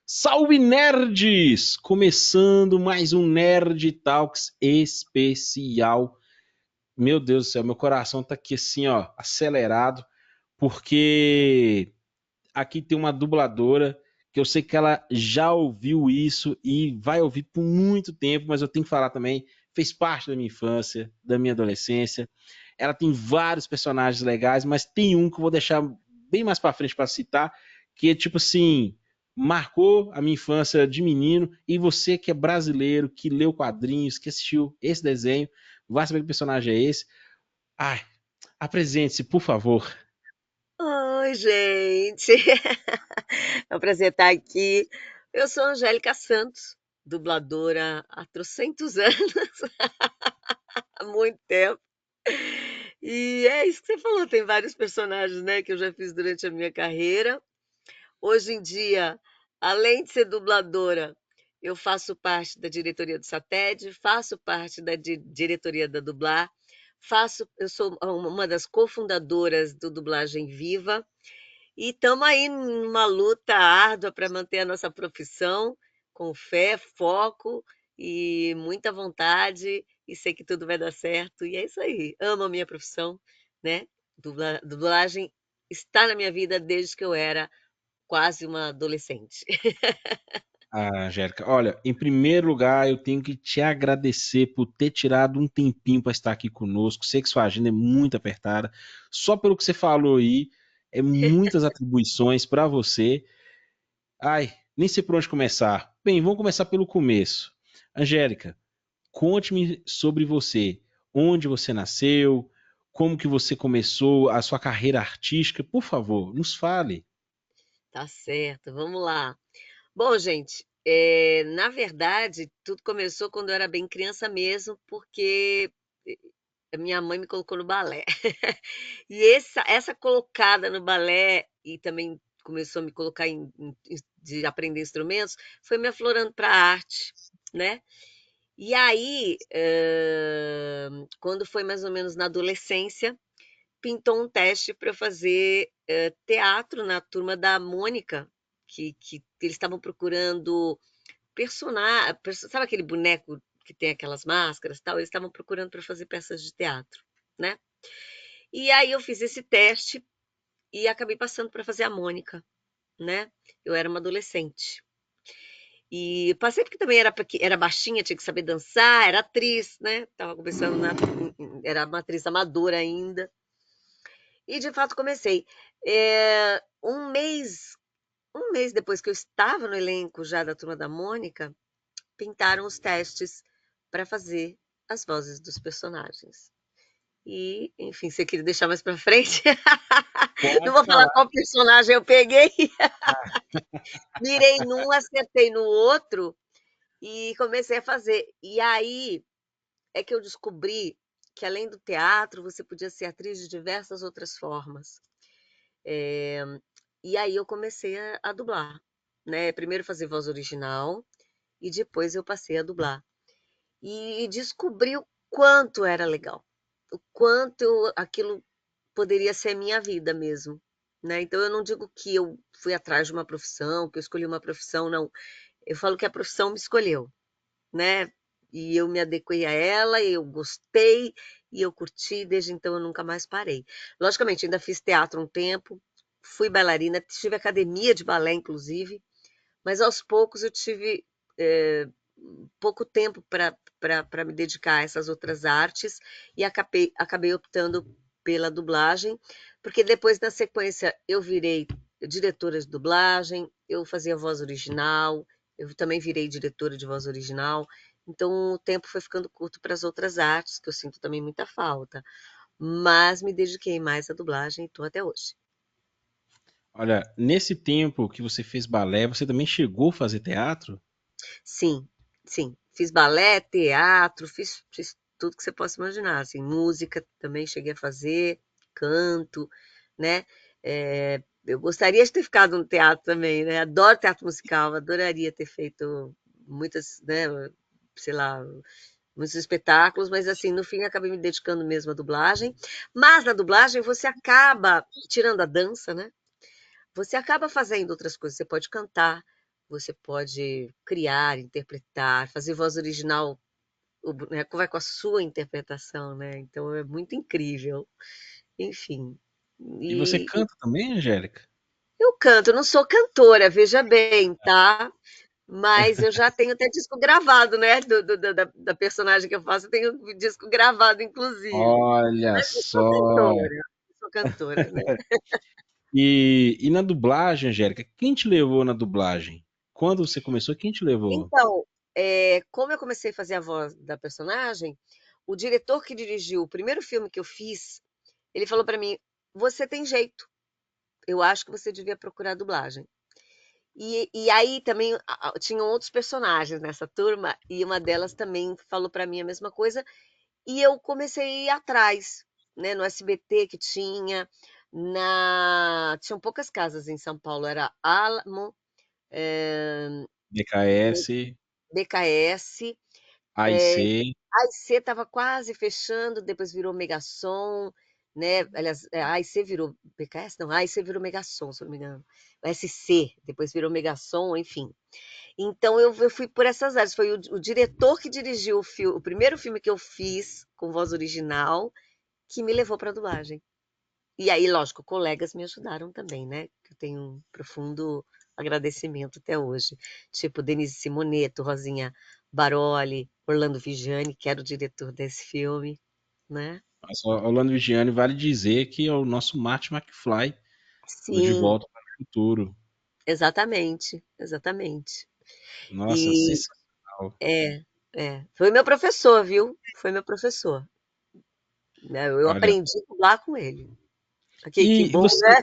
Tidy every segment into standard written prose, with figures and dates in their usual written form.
Salve nerds! Começando mais um Nerd Talks especial. Meu Deus do céu, meu coração tá aqui assim, ó, acelerado, porque aqui tem uma dubladora que eu sei que ela já ouviu isso e vai ouvir por muito tempo, mas eu tenho que falar também, fez parte da minha infância, da minha adolescência. Ela tem vários personagens legais, mas tem um que eu vou deixar bem mais pra frente pra citar, que é tipo assim, marcou a minha infância de menino, e você que é brasileiro, que leu quadrinhos, que assistiu esse desenho, vai saber que personagem é esse. Ai, apresente-se, por favor. Oi, gente. É um prazer estar aqui. Eu sou Angélica Santos, dubladora há trocentos anos, há muito tempo. E é isso que você falou, tem vários personagens, né, que eu já fiz durante a minha carreira. Hoje em dia, além de ser dubladora, eu faço parte da diretoria do SATED, faço parte da diretoria da Dublar, eu sou uma das cofundadoras do Dublagem Viva. E estamos aí numa luta árdua para manter a nossa profissão, com fé, foco e muita vontade, e sei que tudo vai dar certo. E é isso aí. Amo a minha profissão, né? Dublagem está na minha vida desde que eu era quase uma adolescente. Ah, Angélica, olha, em primeiro lugar, eu tenho que te agradecer por ter tirado um tempinho para estar aqui conosco. Sei que sua agenda é muito apertada. Só pelo que você falou aí, é muitas atribuições para você. Ai, nem sei por onde começar. Bem, vamos começar pelo começo. Angélica, conte-me sobre você. Onde você nasceu? Como que você começou a sua carreira artística? Por favor, nos fale. Tá certo, vamos lá. Bom, gente, na verdade, tudo começou quando eu era bem criança mesmo, porque a minha mãe me colocou no balé. E essa colocada no balé e também começou a me colocar de aprender instrumentos, foi me aflorando para a arte, né? E aí, quando foi mais ou menos na adolescência, pintou um teste para eu fazer teatro na turma da Mônica, que eles estavam procurando personagem, sabe aquele boneco que tem aquelas máscaras e tal? Eles estavam procurando para fazer peças de teatro, né? E aí eu fiz esse teste e acabei passando para fazer a Mônica, né? Eu era uma adolescente. E passei porque também era baixinha, tinha que saber dançar, era atriz, né? Tava começando era uma atriz amadora ainda. E de fato comecei. Um mês depois que eu estava no elenco já da Turma da Mônica, pintaram os testes para fazer as vozes dos personagens. E, enfim, você queria deixar mais para frente? Não Pode vou falar falar. qual personagem eu peguei. Mirei num, acertei no outro e comecei a fazer. E aí é que eu descobri que, além do teatro, você podia ser atriz de diversas outras formas. É, E aí eu comecei a dublar, né? Primeiro fazer voz original e depois eu passei a dublar. E descobri o quanto era legal, o quanto aquilo poderia ser minha vida mesmo, né? Então eu não digo que eu fui atrás de uma profissão, que eu escolhi uma profissão, não. Eu falo que a profissão me escolheu, né? E eu me adequei a ela, eu gostei e eu curti, desde então eu nunca mais parei. Logicamente, ainda fiz teatro um tempo, fui bailarina, tive academia de balé, inclusive, mas aos poucos eu tive pouco tempo para me dedicar a essas outras artes e acabei optando pela dublagem, porque depois, na sequência, eu virei diretora de dublagem, eu fazia voz original, eu também virei diretora de voz original, então o tempo foi ficando curto para as outras artes, que eu sinto também muita falta, mas me dediquei mais à dublagem e estou até hoje. Olha, nesse tempo que você fez balé, você também chegou a fazer teatro? Sim, sim. Fiz balé, teatro, fiz tudo que você possa imaginar, assim, música também cheguei a fazer, canto, né? Eu gostaria de ter ficado no teatro também, né? Adoro teatro musical, adoraria ter feito muitas, né, sei lá, muitos espetáculos, mas assim, no fim acabei me dedicando mesmo à dublagem. Mas na dublagem você acaba, tirando a dança, né? Você acaba fazendo outras coisas. Você pode cantar, você pode criar, interpretar, fazer voz original, né, vai com a sua interpretação, né? Então é muito incrível. Enfim. E você E canta também, Angélica? eu canto, eu não sou cantora, veja bem, tá? Mas eu já tenho até disco gravado, né? Da personagem que eu faço, eu tenho disco gravado, inclusive. Olha Mas eu sou só. cantora, eu sou cantora, né? E na dublagem, Angélica, quem te levou na dublagem? Quando você começou, quem te levou? Então, como eu comecei a fazer a voz da personagem, o diretor que dirigiu o primeiro filme que eu fiz, ele falou para mim: você tem jeito, eu acho que você devia procurar dublagem. E aí também tinham outros personagens nessa turma, e uma delas também falou para mim a mesma coisa, e eu comecei a ir atrás, né, no SBT que tinha, tinham poucas casas em São Paulo, era Alamo, BKS, BKS, AIC. a AIC estava quase fechando, depois virou Megasom, né? Aliás, a AIC virou BKS? Não, a AIC virou Megasom, se eu não me engano. O SC, depois virou Megasom, enfim. Então eu fui por essas áreas. Foi o diretor que dirigiu o primeiro filme que eu fiz com voz original que me levou para a dublagem. E aí, lógico, colegas me ajudaram também, né? Que eu tenho um profundo agradecimento até hoje. Tipo Denise Simoneto, Rosinha Baroli, Orlando Vigiani, que era o diretor desse filme, né? Mas o Orlando Vigiani vale dizer que é o nosso Marty McFly do De Sim, Volta para o Futuro. exatamente, exatamente. Nossa, E sensacional. é, foi meu professor, viu? Foi meu professor, né? Eu Olha. aprendi lá com ele. Que E bom, você. né?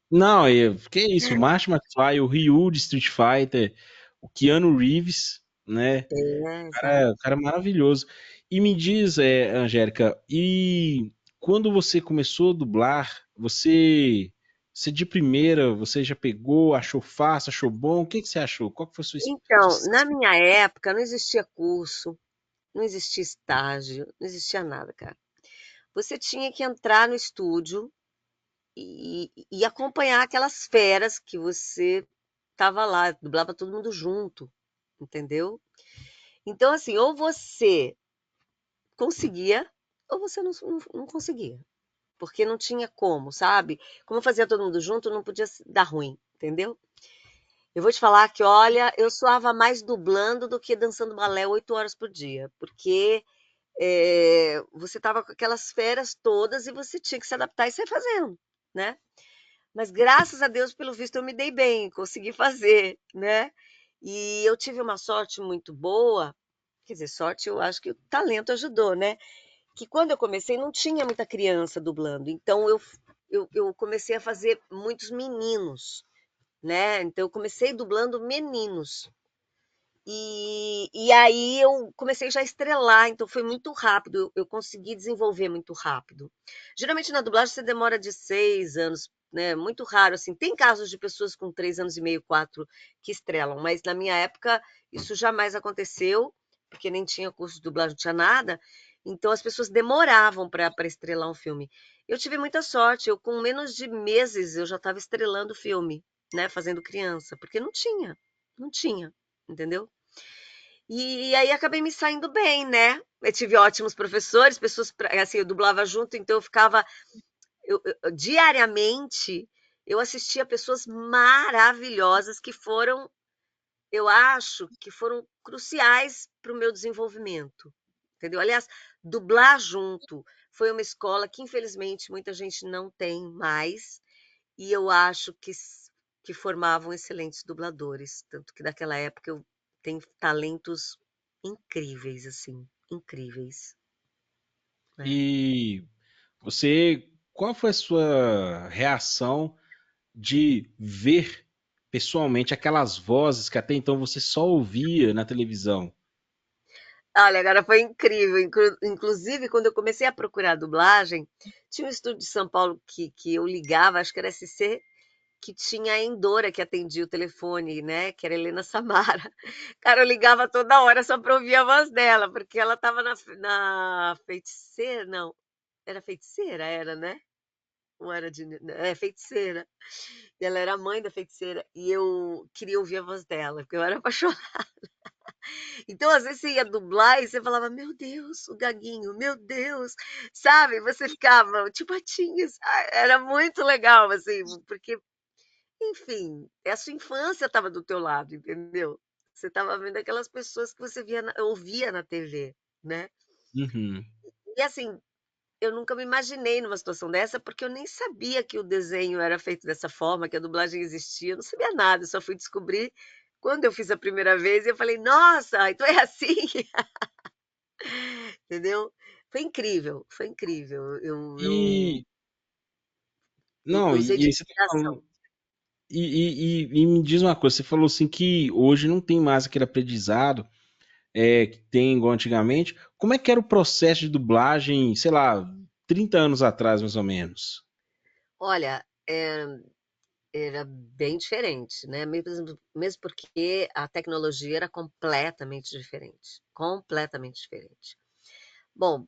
Não, que isso? O Marty McFly, o Ryu de Street Fighter, o Keanu Reeves, né? É, O exato. cara é maravilhoso. E me diz, Angélica, e quando você começou a dublar, você de primeira, você já pegou, achou fácil, achou bom? O que que você achou? Qual que foi a Então, na minha época não existia curso, não existia estágio, não existia nada, cara. Você tinha que entrar no estúdio e acompanhar aquelas feras que você estava lá, dublava todo mundo junto, entendeu? Então, assim, ou você conseguia, ou você não conseguia, porque não tinha como, sabe? Como fazia todo mundo junto, não podia dar ruim, entendeu? Eu vou te falar que, olha, eu suava mais dublando do que dançando balé 8 horas por dia, porque você estava com aquelas feras todas e você tinha que se adaptar e sair fazendo, né? Mas graças a Deus, pelo visto, eu me dei bem, consegui fazer, né? E eu tive uma sorte muito boa, quer dizer, sorte, eu acho que o talento ajudou, né? Que quando eu comecei não tinha muita criança dublando, então eu comecei a fazer muitos meninos, né? Então eu comecei dublando meninos. E aí eu comecei já a estrelar, então foi muito rápido, eu consegui desenvolver muito rápido. Geralmente na dublagem você demora de 6 anos, né? Muito raro, assim. Tem casos de pessoas com 3 anos e meio, 4, que estrelam, mas na minha época isso jamais aconteceu, porque nem tinha curso de dublagem, não tinha nada. Então as pessoas demoravam para estrelar um filme. Eu tive muita sorte, eu com menos de meses eu já estava estrelando o filme, né? Fazendo criança, porque não tinha, entendeu? E aí acabei me saindo bem, né? Eu tive ótimos professores, pessoas, assim, eu dublava junto, então eu ficava diariamente eu assistia pessoas maravilhosas que foram, eu acho, que foram cruciais para o meu desenvolvimento, entendeu? Aliás, dublar junto foi uma escola que infelizmente muita gente não tem mais, e eu acho que formavam excelentes dubladores, tanto que naquela época eu tenho talentos incríveis, assim, incríveis, né. E qual foi a sua reação de ver pessoalmente aquelas vozes que até então você só ouvia na televisão? Olha, agora foi incrível, inclusive quando eu comecei a procurar dublagem, tinha um estúdio de São Paulo que eu ligava, acho que era SC, que tinha a Endora que atendia o telefone, né, que era Helena Samara. Cara, eu ligava toda hora só para ouvir a voz dela, porque ela estava na Feiticeira, não, era Feiticeira, era, né? ou era de feiticeira. E ela era a mãe da feiticeira, e eu queria ouvir a voz dela, porque eu era apaixonada. Então, às vezes, você ia dublar e você falava: "Meu Deus, o gaguinho, meu Deus", sabe, você ficava tipo Patinhas. Era muito legal, assim, porque, enfim, a sua infância estava do teu lado, entendeu? Você estava vendo aquelas pessoas que você ouvia na TV, né. Uhum. E assim, eu nunca me imaginei numa situação dessa, porque eu nem sabia que o desenho era feito dessa forma, que a dublagem existia, eu não sabia nada, eu só fui descobrir quando eu fiz a primeira vez e eu falei: "Nossa, então é assim", entendeu. Foi incrível, foi incrível. E Eu não, usei e de aí você tá inspiração. falando e me diz uma coisa, você falou assim que hoje não tem mais aquele aprendizado, que tem igual antigamente. Como é que era o processo de dublagem, sei lá, 30 anos atrás, mais ou menos? Olha, era bem diferente, né, mesmo porque a tecnologia era completamente diferente. Bom,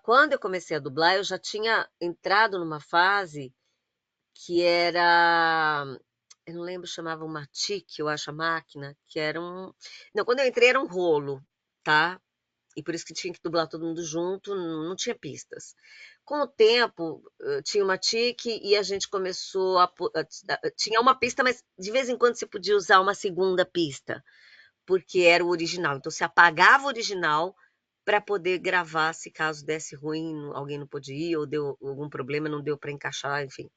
quando eu comecei a dublar, eu já tinha entrado numa fase que era, eu não lembro, chamava uma TIC, eu acho, a máquina, que era um, não, quando eu entrei era um rolo, tá, e por isso que tinha que dublar todo mundo junto, não tinha pistas. Com o tempo, tinha uma TIC e a gente começou tinha uma pista, mas de vez em quando você podia usar uma segunda pista, porque era o original. Então, você apagava o original para poder gravar, se caso desse ruim, alguém não podia ir, ou deu algum problema, não deu para encaixar, enfim.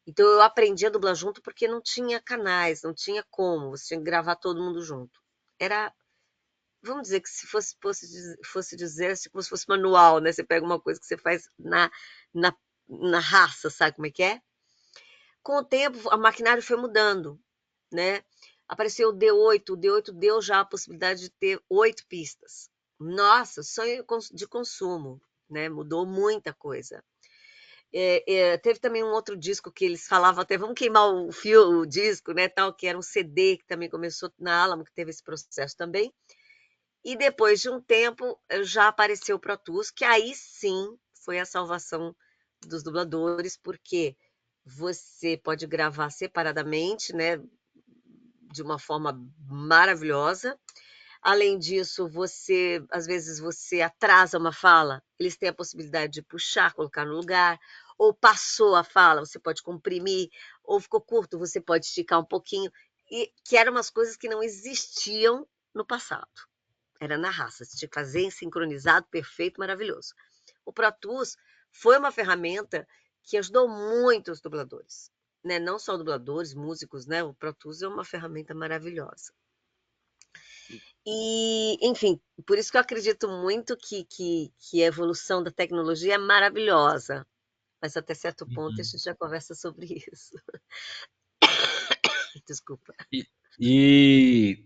Então, eu aprendi a dublar junto porque não tinha canais, não tinha como, você tinha que gravar todo mundo junto. Era, vamos dizer que se fosse dizer, assim, como se fosse manual, né? Você pega uma coisa que você faz na, na raça, sabe como é que é? Com o tempo, a maquinário foi mudando, né? Apareceu o D8 deu já a possibilidade de ter 8 pistas. Nossa, sonho de consumo, né? Mudou muita coisa. Teve também um outro disco que eles falavam até, vamos queimar o disco, né, tal, que era um CD que também começou na Alamo, que teve esse processo também. E depois de um tempo, já apareceu o Pro Tools, que aí sim foi a salvação dos dubladores, porque você pode gravar separadamente, né, de uma forma maravilhosa. Além disso, às vezes você atrasa uma fala, eles têm a possibilidade de puxar, colocar no lugar, ou passou a fala, você pode comprimir, ou ficou curto, você pode esticar um pouquinho, e que eram umas coisas que não existiam no passado. Era na raça, você tinha que fazer em sincronizado, perfeito, maravilhoso. O Pro Tools foi uma ferramenta que ajudou muito os dubladores, né? Não só dubladores, músicos, né? O Pro Tools é uma ferramenta maravilhosa. E, enfim, por isso que eu acredito muito que a evolução da tecnologia é maravilhosa, mas até certo ponto a Uhum. gente já conversa sobre isso. Desculpa.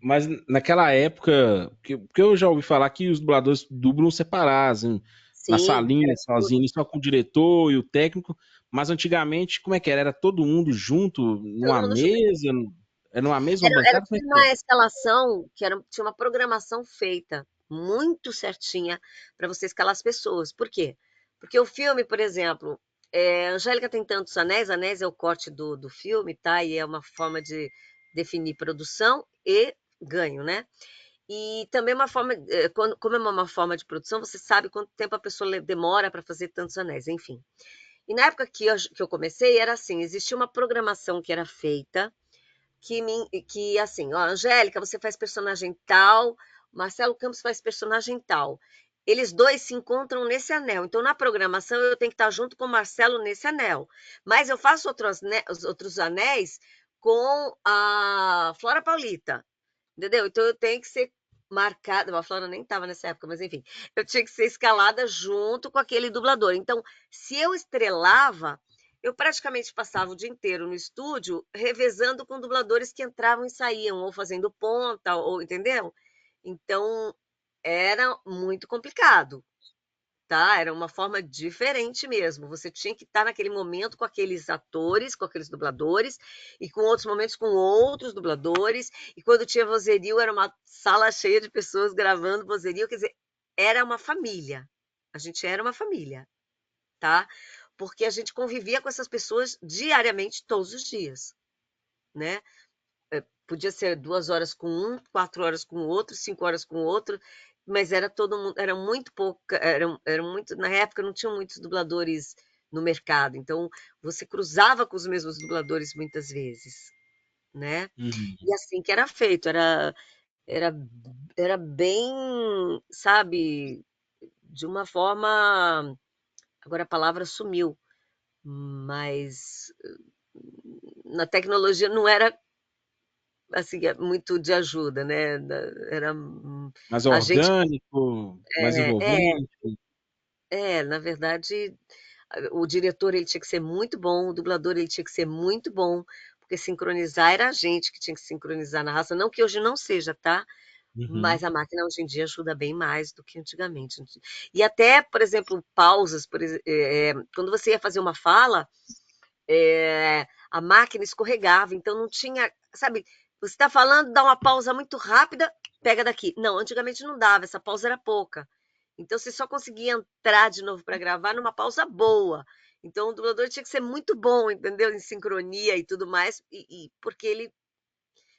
Mas naquela época, porque eu já ouvi falar que os dubladores dublam separados, hein, na Sim, salinha, era estúdio. sozinho, só com o diretor e o técnico. Mas antigamente, como é que era? Era todo mundo junto, Todo numa mundo junto. mesa? Era numa mesma bancada? Como é Tinha que uma era? escalação, tinha uma programação feita, muito certinha, para você escalar as pessoas. Por quê? Porque o filme, por exemplo, Angélica tem tantos anéis, anéis é o corte do filme, tá? E é uma forma de definir produção e ganho, né? E também uma forma, como é uma forma de produção, você sabe quanto tempo a pessoa demora para fazer tantos anéis, enfim. E na época que eu comecei, era assim: existia uma programação que era feita, que assim, ó, Angélica, você faz personagem tal, Marcelo Campos faz personagem tal. Eles dois se encontram nesse anel. Então, na programação, eu tenho que estar junto com o Marcelo nesse anel. Mas eu faço os outros anéis com a Flora Paulita. Entendeu? Então eu tenho que ser marcada. A Flora nem estava nessa época, mas enfim, eu tinha que ser escalada junto com aquele dublador. Então, se eu estrelava, eu praticamente passava o dia inteiro no estúdio revezando com dubladores que entravam e saíam, ou fazendo ponta, ou entendeu? Então, era muito complicado, tá? Era uma forma diferente mesmo. Você tinha que estar naquele momento com aqueles atores, com aqueles dubladores, e com outros momentos com outros dubladores. E quando tinha vozerio, era uma sala cheia de pessoas gravando vozerio. Quer dizer, era uma família. A gente era uma família, tá? porque a gente convivia com essas pessoas diariamente, todos os dias, né? Podia ser 2 horas com um, 4 horas com o outro, 5 horas com o outro, mas era todo mundo, era muito pouca, era muito, na época não tinham muitos dubladores no mercado, então você cruzava com os mesmos dubladores muitas vezes, né? Uhum. E assim que era feito, era, era bem, sabe, de uma forma. Agora a palavra sumiu, mas na tecnologia não era assim muito de ajuda, né? Era Mais a gente orgânico, mais é, envolvente. na verdade, o diretor ele tinha que ser muito bom, o dublador ele tinha que ser muito bom, porque sincronizar era a gente que tinha que sincronizar na raça, não que hoje não seja, tá? Uhum. Mas a máquina hoje em dia ajuda bem mais do que antigamente. E até, por exemplo, pausas, quando você ia fazer uma fala, a máquina escorregava, então não tinha, sabe, você está falando, dá uma pausa muito rápida, pega daqui. Não, antigamente não dava, essa pausa era pouca. Então você só conseguia entrar de novo para gravar numa pausa boa. Então o dublador tinha que ser muito bom, entendeu? Em sincronia e tudo mais, porque ele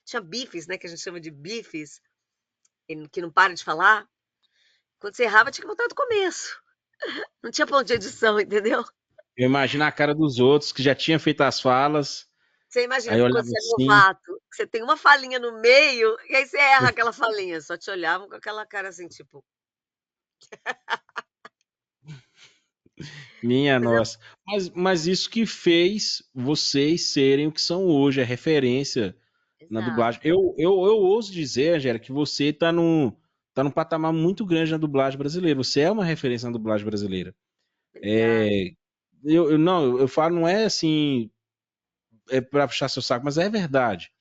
tinha bifes, né, que a gente chama de bifes, que não para de falar. Quando você errava, tinha que voltar do começo. Não tinha ponto de edição, entendeu? Eu imagino a cara dos outros que já tinha feito as falas, Você imagina aí eu quando olhava você é assim, novato, que você tem uma falinha no meio, e aí você erra aquela falinha. Só te olhavam com aquela cara assim, tipo. minha Mas é, nossa. Mas isso que fez vocês serem o que são hoje, a referência na dublagem. exato, Eu ouso dizer, Angélica, que você tá num patamar muito grande na dublagem brasileira. Você é uma referência na dublagem brasileira. obrigada. É, não, eu falo, não é assim, é para puxar seu saco, mas é verdade.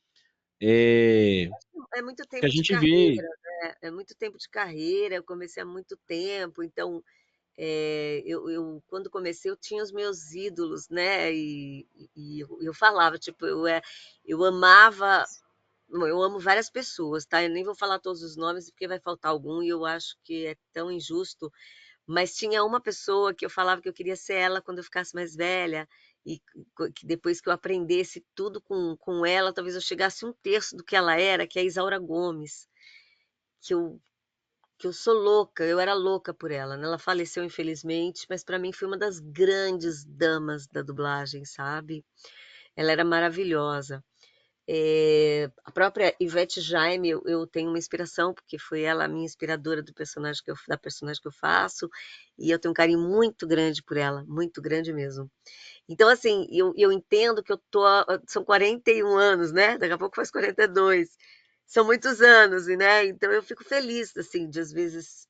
É, É muito que a tempo de gente vê. carreira, né? É muito tempo de carreira. Eu comecei há muito tempo, então eu quando comecei eu tinha os meus ídolos, né? E eu falava, tipo, eu amava. Bom, eu amo várias pessoas, tá? Eu nem vou falar todos os nomes porque vai faltar algum e eu acho que é tão injusto. Mas tinha uma pessoa que eu falava que eu queria ser ela quando eu ficasse mais velha, e que depois que eu aprendesse tudo com ela, talvez eu chegasse um terço do que ela era, que é a Isaura Gomes, que eu, que eu sou louca, eu era louca por ela, né? Ela faleceu, infelizmente, mas para mim foi uma das grandes damas da dublagem, sabe? Ela era maravilhosa. A própria Ivete Jaime, eu tenho uma inspiração, porque foi ela a minha inspiradora da personagem que eu faço, e eu tenho um carinho muito grande por ela, muito grande mesmo. Então, assim, eu entendo que são 41 anos, né? Daqui a pouco faz 42. São muitos anos, né? Então eu fico feliz, assim, de às vezes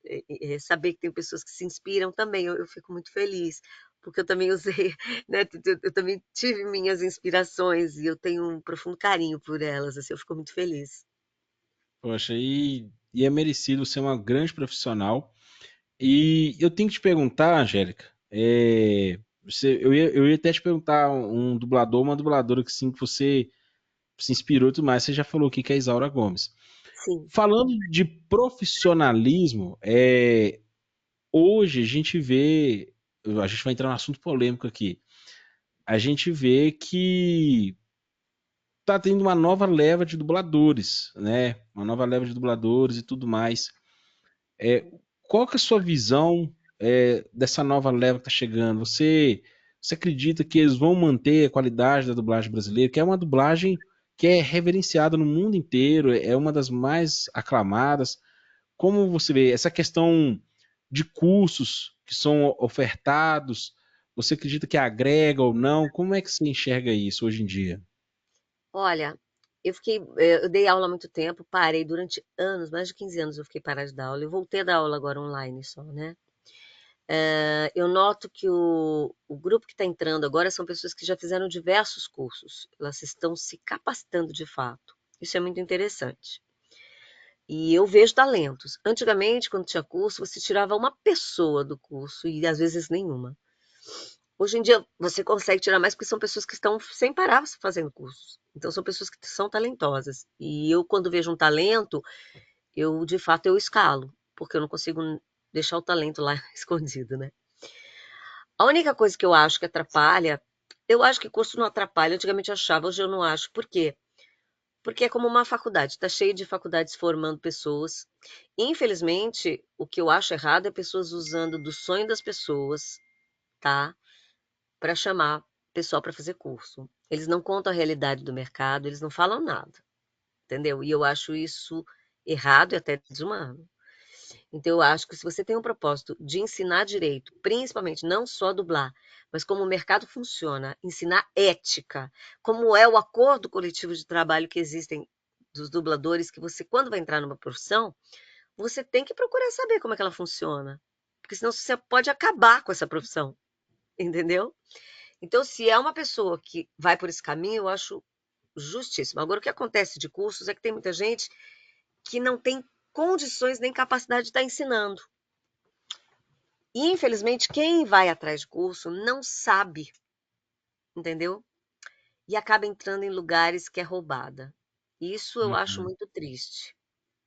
saber que tem pessoas que se inspiram também. Eu fico muito feliz, porque eu também usei, né? Eu também tive minhas inspirações e eu tenho um profundo carinho por elas, assim, eu fico muito feliz. Poxa, e é merecido ser uma grande profissional. E eu tenho que te perguntar, Angélica, eu ia até te perguntar um dublador, uma dubladora que sim, que você se inspirou e tudo mais. Você já falou aqui que é a Isaura Gomes. Sim, Falando de profissionalismo, hoje a gente vai entrar num assunto polêmico aqui. A gente vê que tá tendo uma nova leva de dubladores, né? Uma nova leva de dubladores e tudo mais. É, qual que é a sua visão dessa nova leva que está chegando? Você acredita que eles vão manter a qualidade da dublagem brasileira, que é uma dublagem que é reverenciada no mundo inteiro, é uma das mais aclamadas? Como você vê essa questão de cursos que são ofertados? Você acredita que agrega ou não? Como é que você enxerga isso hoje em dia? olha, eu dei aula há muito tempo, parei durante anos, mais de 15 anos eu fiquei parada de dar aula, eu voltei a dar aula agora online só, né? Eu noto que o grupo que está entrando agora são pessoas que já fizeram diversos cursos, elas estão se capacitando de fato. Isso é muito interessante. E eu vejo talentos. Antigamente, quando tinha curso, você tirava uma pessoa do curso e às vezes nenhuma. Hoje em dia você consegue tirar mais porque são pessoas que estão sem parar fazendo cursos. Então são pessoas que são talentosas. E eu, quando vejo um talento, eu de fato eu escalo, porque eu não consigo deixar o talento lá escondido, né? A única coisa que eu acho que atrapalha, eu acho que curso não atrapalha, antigamente eu achava, hoje eu não acho. Por quê? Porque é como uma faculdade, está cheio de faculdades formando pessoas. Infelizmente, o que eu acho errado é pessoas usando do sonho das pessoas, tá? Para chamar pessoal para fazer curso. Eles não contam a realidade do mercado, eles não falam nada, entendeu? E eu acho isso errado e até desumano. Então, eu acho que se você tem um propósito de ensinar direito, principalmente não só dublar, mas como o mercado funciona, ensinar ética, como é o acordo coletivo de trabalho que existem dos dubladores, que você, quando vai entrar numa profissão, você tem que procurar saber como é que ela funciona. Porque senão você pode acabar com essa profissão, entendeu? Então, se é uma pessoa que vai por esse caminho, eu acho justíssimo. Agora, o que acontece de cursos é que tem muita gente que não tem condições nem capacidade de estar ensinando. E, infelizmente, quem vai atrás de curso não sabe, entendeu? E acaba entrando em lugares que é roubada. Isso eu acho Uhum. muito triste,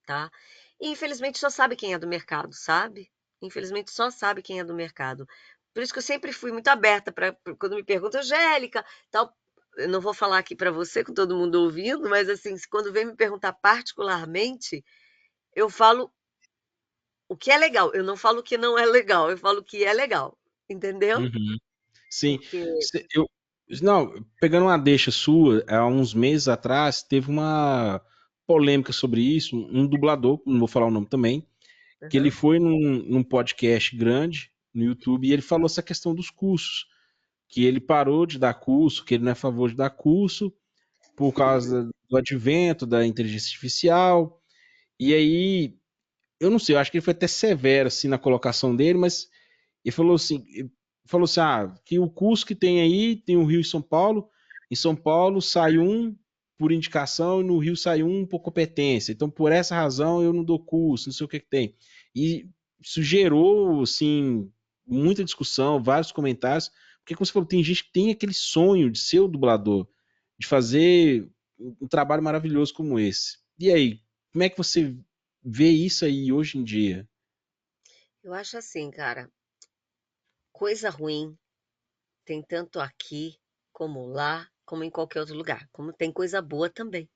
tá? E, infelizmente, só sabe quem é do mercado, sabe? Infelizmente, só sabe quem é do mercado. Por isso que eu sempre fui muito aberta para quando me perguntam, Angélica, tal. Eu não vou falar aqui para você, com todo mundo ouvindo, mas assim, quando vem me perguntar particularmente, eu falo o que é legal. Eu não falo o que não é legal, eu falo o que é legal, entendeu? Uhum. Sim. Porque Eu, não, pegando uma deixa sua, há uns meses atrás teve uma polêmica sobre isso. Um dublador, não vou falar o nome também, que ele Aham. foi num podcast grande no YouTube e ele falou essa questão dos cursos, que ele parou de dar curso, que ele não é a favor de dar curso por causa do advento da inteligência artificial. E aí, eu não sei, eu acho que ele foi até severo assim na colocação dele, mas ele falou assim, que o curso que tem aí, tem o Rio e São Paulo, em São Paulo sai um por indicação e no Rio sai um por competência. Então, por essa razão, eu não dou curso, não sei o que que tem. E isso gerou, assim, muita discussão, vários comentários, porque, como você falou, tem gente que tem aquele sonho de ser o dublador, de fazer um trabalho maravilhoso como esse. E aí, como é que você vê isso aí hoje em dia? Eu acho assim, cara, coisa ruim tem tanto aqui, como lá, como em qualquer outro lugar. Como tem coisa boa também,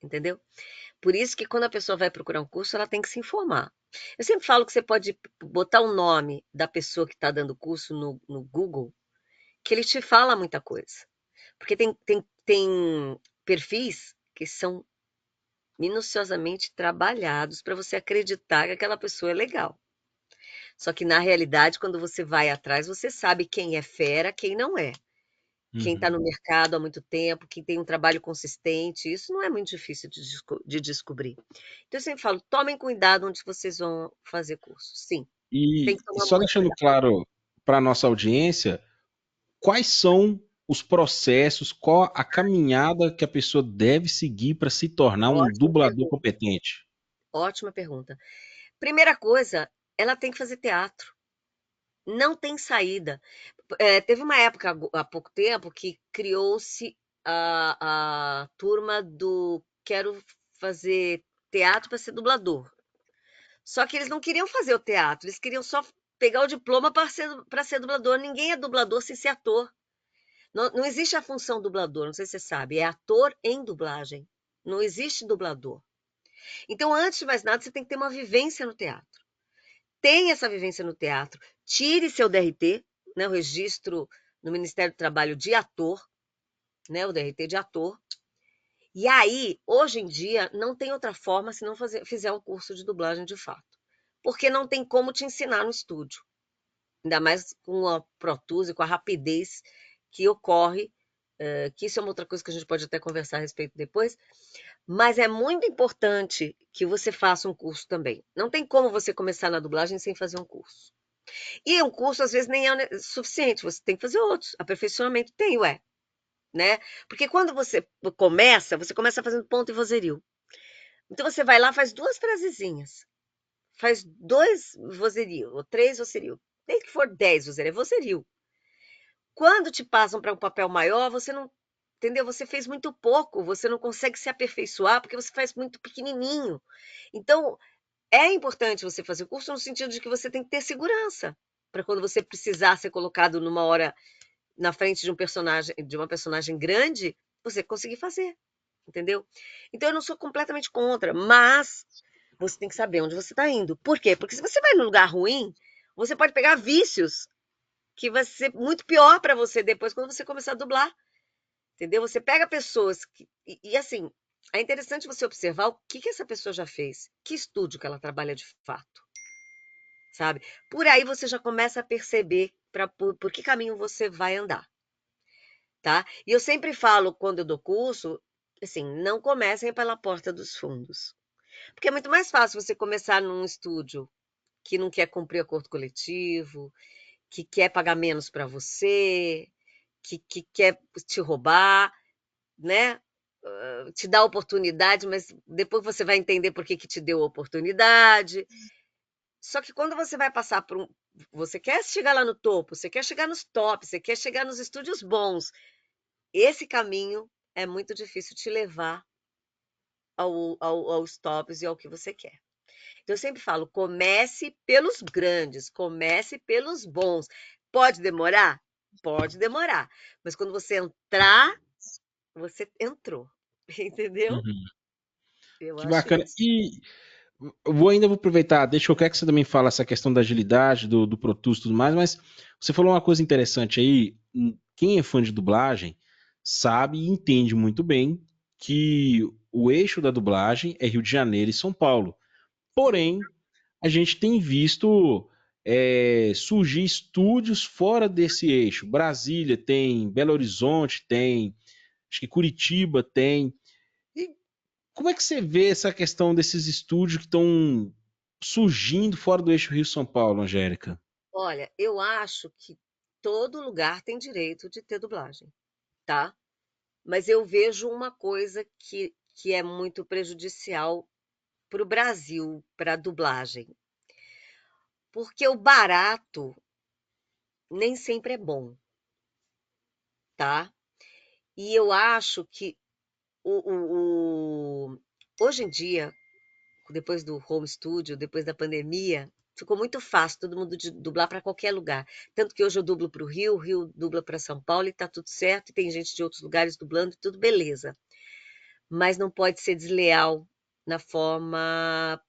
entendeu? Por isso que quando a pessoa vai procurar um curso, ela tem que se informar. Eu sempre falo que você pode botar o nome da pessoa que está dando o curso no Google, que ele te fala muita coisa. Porque tem perfis que são minuciosamente trabalhados para você acreditar que aquela pessoa é legal. Só que na realidade, quando você vai atrás, você sabe quem é fera, quem não é. Quem está Uhum. no mercado há muito tempo, quem tem um trabalho consistente, isso não é muito difícil de descobrir. Então, eu sempre falo, tomem cuidado onde vocês vão fazer curso. Sim, tem que E tomar só muito deixando cuidado. claro para a nossa audiência, quais são os processos, qual a caminhada que a pessoa deve seguir para se tornar um Ótima dublador pergunta, competente? ótima pergunta. Primeira coisa, ela tem que fazer teatro. Não tem saída. Teve uma época, há pouco tempo, que criou-se a turma do quero fazer teatro para ser dublador. Só que eles não queriam fazer o teatro, eles queriam só pegar o diploma para ser dublador. Ninguém é dublador sem ser ator. Não, não existe a função dublador, não sei se você sabe, é ator em dublagem. Não existe dublador. Então, antes de mais nada, você tem que ter uma vivência no teatro. Tenha essa vivência no teatro, tire seu DRT, né, o registro no Ministério do Trabalho de ator, né, o DRT de ator. E aí, hoje em dia, não tem outra forma se não fizer um curso de dublagem de fato. Porque não tem como te ensinar no estúdio. Ainda mais com a Pro Tools e com a rapidez que ocorre, que isso é uma outra coisa que a gente pode até conversar a respeito depois, mas é muito importante que você faça um curso também. Não tem como você começar na dublagem sem fazer um curso. E um curso, às vezes, nem é suficiente, você tem que fazer outros. Aperfeiçoamento tem, ué, né? Porque quando você começa fazendo ponto e vozerio. Então você vai lá, faz duas frasezinhas, faz dois vozerio, ou três vozerio. Nem que for 10 vozerio, é vozerio. Quando te passam para um papel maior, você não, entendeu? Você fez muito pouco, você não consegue se aperfeiçoar porque você faz muito pequenininho. Então, é importante você fazer o curso no sentido de que você tem que ter segurança. para quando você precisar ser colocado numa hora na frente de uma personagem grande, você conseguir fazer, entendeu? Então eu não sou completamente contra, mas você tem que saber onde você está indo. Por quê? Porque se você vai num lugar ruim, você pode pegar vícios que vai ser muito pior para você depois quando você começar a dublar, entendeu? Você pega pessoas e assim, é interessante você observar o que essa pessoa já fez, que estúdio que ela trabalha de fato, sabe? Por aí você já começa a perceber por que caminho você vai andar, tá? E eu sempre falo, quando eu dou curso, assim, não comecem pela porta dos fundos. Porque é muito mais fácil você começar num estúdio que não quer cumprir acordo coletivo, que quer pagar menos para você, que quer te roubar, né? Te dá oportunidade, mas depois você vai entender por que, que te deu a oportunidade. Só que quando você vai passar por um. Você quer chegar lá no topo, você quer chegar nos tops, você quer chegar nos estúdios bons. Esse caminho é muito difícil te levar aos tops e ao que você quer. Então, eu sempre falo: comece pelos grandes, comece pelos bons. Pode demorar? Pode demorar. Mas quando você entrar, você entrou. Entendeu? Uhum. Eu Que acho bacana. isso. E vou aproveitar, deixa eu quero que você também fale essa questão da agilidade, do Pro Tools e tudo mais, mas você falou uma coisa interessante aí. Quem é fã de dublagem sabe e entende muito bem que o eixo da dublagem é Rio de Janeiro e São Paulo. Sim. Porém, a gente tem visto surgir estúdios fora desse eixo. Brasília tem, Belo Horizonte tem, acho que Curitiba tem. E como é que você vê essa questão desses estúdios que estão surgindo fora do eixo Rio-São Paulo, Angélica? Olha, eu acho que todo lugar tem direito de ter dublagem, tá? Mas eu vejo uma coisa que é muito prejudicial para o Brasil, para a dublagem. Porque o barato nem sempre é bom, tá? E eu acho que hoje em dia, depois do home studio, depois da pandemia, ficou muito fácil todo mundo de dublar para qualquer lugar. Tanto que hoje eu dublo para o Rio dubla para São Paulo e tá tudo certo, e tem gente de outros lugares dublando, e tudo beleza. Mas não pode ser desleal na forma.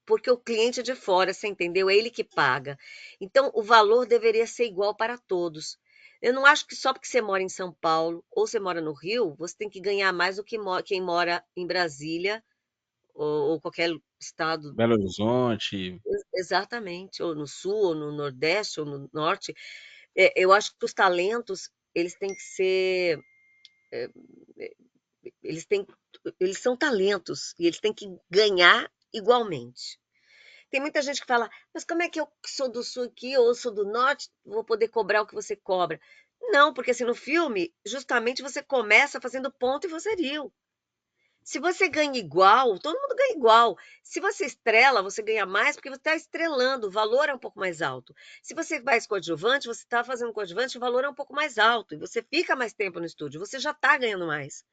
Porque o cliente é de fora, você entendeu? É ele que paga. Então, o valor deveria ser igual para todos. Eu não acho que só porque você mora em São Paulo ou você mora no Rio, você tem que ganhar mais do que quem mora em Brasília ou qualquer estado. Belo Horizonte. Exatamente, ou no sul, ou no nordeste, ou no norte. Eu acho que os talentos, eles têm que ser, eles têm, eles são talentos e eles têm que ganhar igualmente. Tem muita gente que fala, mas como é que eu que sou do sul aqui ou sou do norte, vou poder cobrar o que você cobra? Não, porque assim, no filme, justamente você começa fazendo ponto e vozerio. Se você ganha igual, todo mundo ganha igual. Se você estrela, você ganha mais porque você está estrelando, o valor é um pouco mais alto. Se você faz coadjuvante, você está fazendo coadjuvante, o valor é um pouco mais alto. E você fica mais tempo no estúdio, você já está ganhando mais.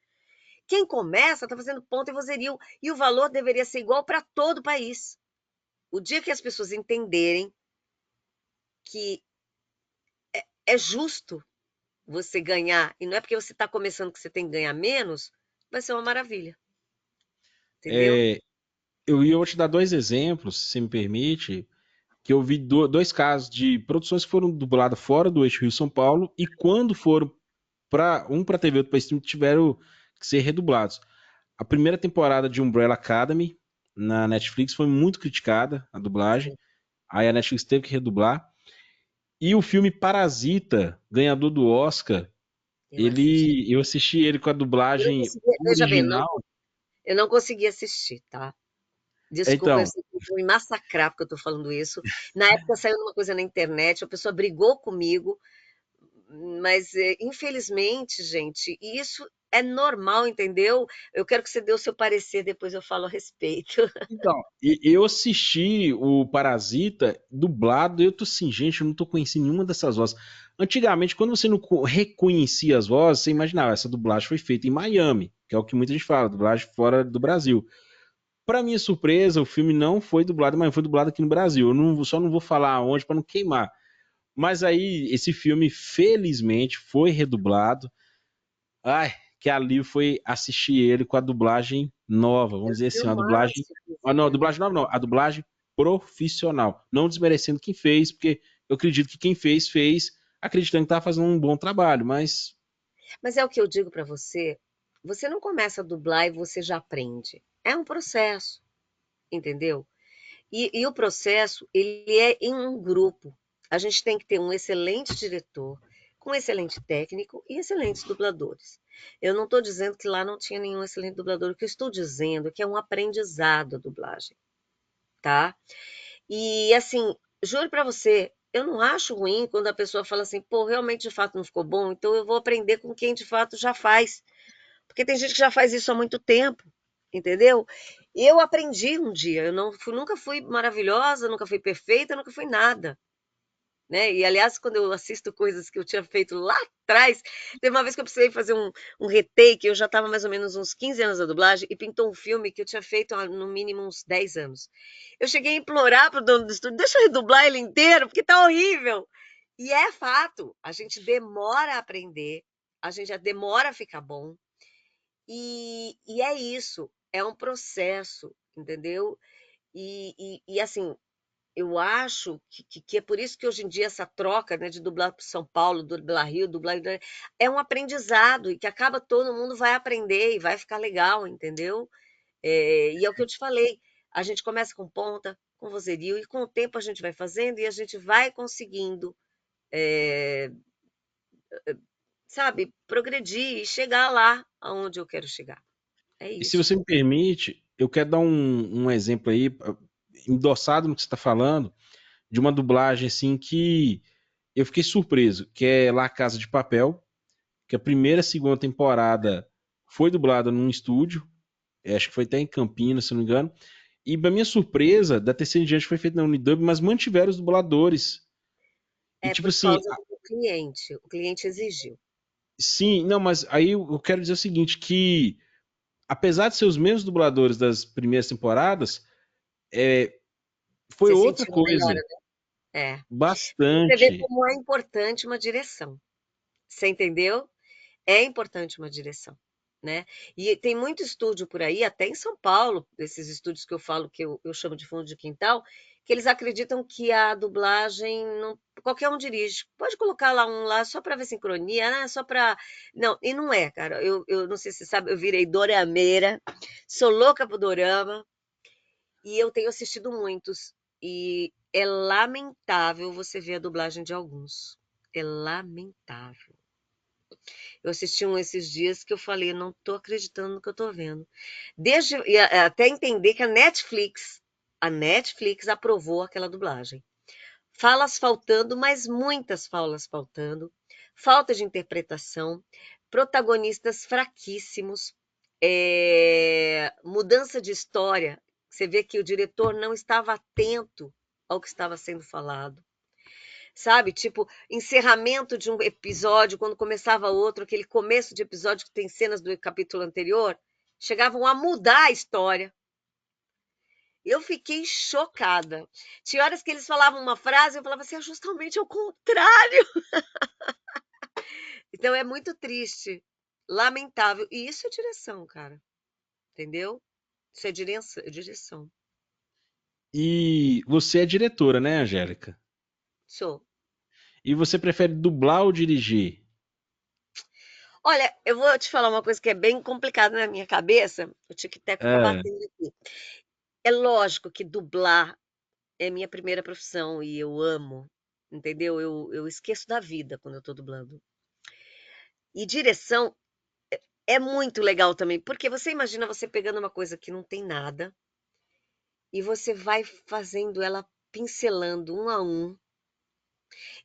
Quem começa está fazendo ponto e vozerio. E o valor deveria ser igual para todo o país. O dia que as pessoas entenderem que é justo você ganhar, e não é porque você está começando que você tem que ganhar menos, vai ser uma maravilha. Entendeu? É, eu vou te dar dois exemplos, se você me permite, que eu vi dois casos de produções que foram dubladas fora do eixo Rio-São Paulo e quando foram para TV e outro para streaming tiveram que ser redublados. A primeira temporada de Umbrella Academy na Netflix foi muito criticada, a dublagem. Aí a Netflix teve que redublar. E o filme Parasita, ganhador do Oscar, Eu assisti. eu assisti ele com a Eu não dublagem consegui, veja bem, original. eu não consegui assistir, tá? Desculpa, eu Então, sei que vou me massacrar porque eu tô falando isso. Na época saiu uma coisa na internet, a pessoa brigou comigo, mas infelizmente, gente, isso é normal, entendeu? Eu quero que você dê o seu parecer, depois eu falo a respeito. eu assisti o Parasita dublado, e eu tô assim, gente, eu não tô conhecendo nenhuma dessas vozes. Antigamente, quando você não reconhecia as vozes, você imaginava, essa dublagem foi feita em Miami, que é o que muita gente fala, dublagem fora do Brasil. Para minha surpresa, o filme não foi dublado, mas foi dublado aqui no Brasil. Só não vou falar onde para não queimar. Mas aí, esse filme, felizmente, foi redublado. Ai, que alívio foi assistir ele com a dublagem nova, vamos dizer assim, uma dublagem. Filmaço, Ah, não, a inclusive. dublagem nova não, a dublagem profissional. Não desmerecendo quem fez, porque eu acredito que quem fez, fez acreditando que estava fazendo um bom trabalho, mas Mas é o que eu digo para você, você não começa a dublar e você já aprende. É um processo, entendeu? E o processo, ele é em um grupo. A gente tem que ter um excelente diretor, com um excelente técnico e excelentes dubladores. Eu não estou dizendo que lá não tinha nenhum excelente dublador, o que eu estou dizendo é que é um aprendizado a dublagem, tá? E assim, juro para você, eu não acho ruim quando a pessoa fala assim, pô, realmente de fato não ficou bom, então eu vou aprender com quem de fato já faz. Porque tem gente que já faz isso há muito tempo, entendeu? Eu aprendi um dia, eu não fui, nunca fui maravilhosa, nunca fui perfeita, nunca fui nada. Né? E, aliás, quando eu assisto coisas que eu tinha feito lá atrás, teve uma vez que eu precisei fazer um retake, eu já estava mais ou menos uns 15 anos da dublagem, e pintou um filme que eu tinha feito há no mínimo uns 10 anos. Eu cheguei a implorar para o dono do estúdio, deixa eu redublar ele inteiro, porque tá horrível. E é fato, a gente demora a aprender, a gente já demora a ficar bom, e é isso, é um processo, entendeu? Assim, eu acho que é por isso que hoje em dia essa troca, né, de dublar para São Paulo, dublar Rio, dublar é um aprendizado e que acaba todo mundo vai aprender e vai ficar legal, entendeu? E é o que eu te falei, a gente começa com ponta, com vozerio e com o tempo a gente vai fazendo e a gente vai conseguindo, é, sabe, progredir e chegar lá aonde eu quero chegar. É e se isso. você me permite, eu quero dar um exemplo aí, endossado no que você está falando, de uma dublagem assim que eu fiquei surpreso, que é La Casa de Papel, que a primeira e segunda temporada foi dublada num estúdio, acho que foi até em Campinas, se não me engano, e pra minha surpresa, da terceira em diante foi feita na Unidub, mas mantiveram os dubladores. E É tipo por assim, causa do cliente, o cliente exigiu. sim, não, mas aí eu quero dizer o seguinte, que apesar de ser os mesmos dubladores das primeiras temporadas, foi Você outra sentiu uma coisa, melhora, né? É. Você vê bastante. como é importante uma direção. Você entendeu? É importante uma direção, né? E tem muito estúdio por aí, até em São Paulo, esses estúdios que eu falo que eu chamo de fundo de quintal, que eles acreditam que a dublagem não, qualquer um dirige. Pode colocar lá um lá só para ver sincronia, né? Só para. Não, e não é, cara. Eu não sei se você sabe, eu virei dorameira, sou louca pro dorama, e eu tenho assistido muitos. E é lamentável você ver a dublagem de alguns. É lamentável. Eu assisti um esses dias que eu falei, não estou acreditando no que eu estou vendo. Até entender que a Netflix aprovou aquela dublagem. Falas faltando, mas muitas falas faltando, falta de interpretação, protagonistas fraquíssimos, mudança de história. Você vê que o diretor não estava atento ao que estava sendo falado, sabe? Tipo, encerramento de um episódio, quando começava outro, aquele começo de episódio que tem cenas do capítulo anterior, chegavam a mudar a história. Eu fiquei chocada. Tinha horas que eles falavam uma frase, eu falava assim, é justamente ao contrário. Então é muito triste, lamentável. E isso é direção, cara. Entendeu? Isso é direção. E você é diretora, né, Angélica? Sou. E você prefere dublar ou dirigir? Olha, eu vou te falar uma coisa que é bem complicada na minha cabeça. O tic-tac fica É. batendo aqui. É lógico que dublar é minha primeira profissão e eu amo, entendeu? Eu esqueço da vida quando eu tô dublando. E direção é muito legal também, porque você imagina você pegando uma coisa que não tem nada e você vai fazendo ela pincelando um a um.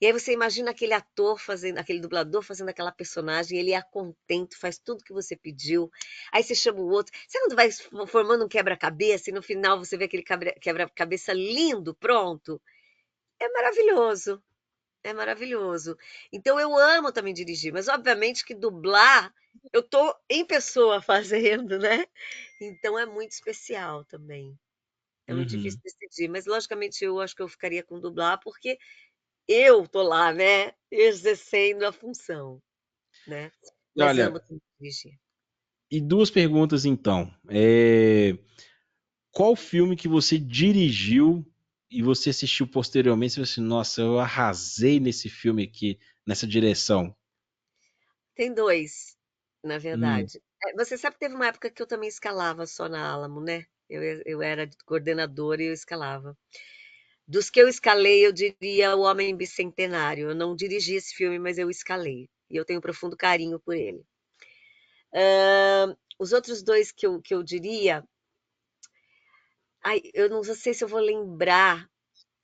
E aí você imagina aquele ator fazendo, aquele dublador fazendo aquela personagem, ele é contente, faz tudo que você pediu. Aí você chama o outro. Você quando vai formando um quebra-cabeça e no final você vê aquele quebra-cabeça lindo, pronto? É maravilhoso. É maravilhoso. Então eu amo também dirigir, mas obviamente que dublar, eu tô em pessoa fazendo, né? Então é muito especial também. É muito difícil Uhum. decidir, mas logicamente eu acho que eu ficaria com dublar, porque eu tô lá, né, exercendo a função, né. E Mas olha, amo também dirigir. e duas perguntas então. Qual filme que você dirigiu e você assistiu posteriormente e você falou assim, nossa, eu arrasei nesse filme aqui, nessa direção? Tem 2, na Hum, verdade. Você sabe que teve uma época que eu também escalava só na Alamo, né. Eu era coordenadora e eu escalava. Dos que eu escalei, eu diria O Homem Bicentenário. Eu não dirigi esse filme, mas eu escalei. E eu tenho um profundo carinho por ele. Os outros 2 que eu diria, ai, eu não sei se eu vou lembrar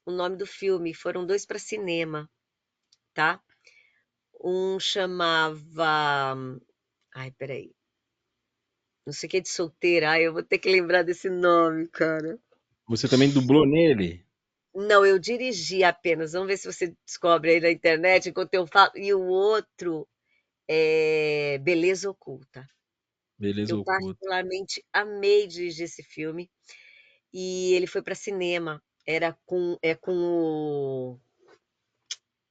o nome do filme, foram 2 para cinema, tá. Um chamava, ai, espera aí, não sei o que de solteira, ai, eu vou ter que lembrar desse nome, cara. você também dublou nele? Não, eu dirigi apenas, vamos ver se você descobre aí na internet enquanto eu falo. E o outro é Beleza Oculta. Beleza Eu oculta. particularmente amei dirigir esse filme, e ele foi para cinema. Era com o,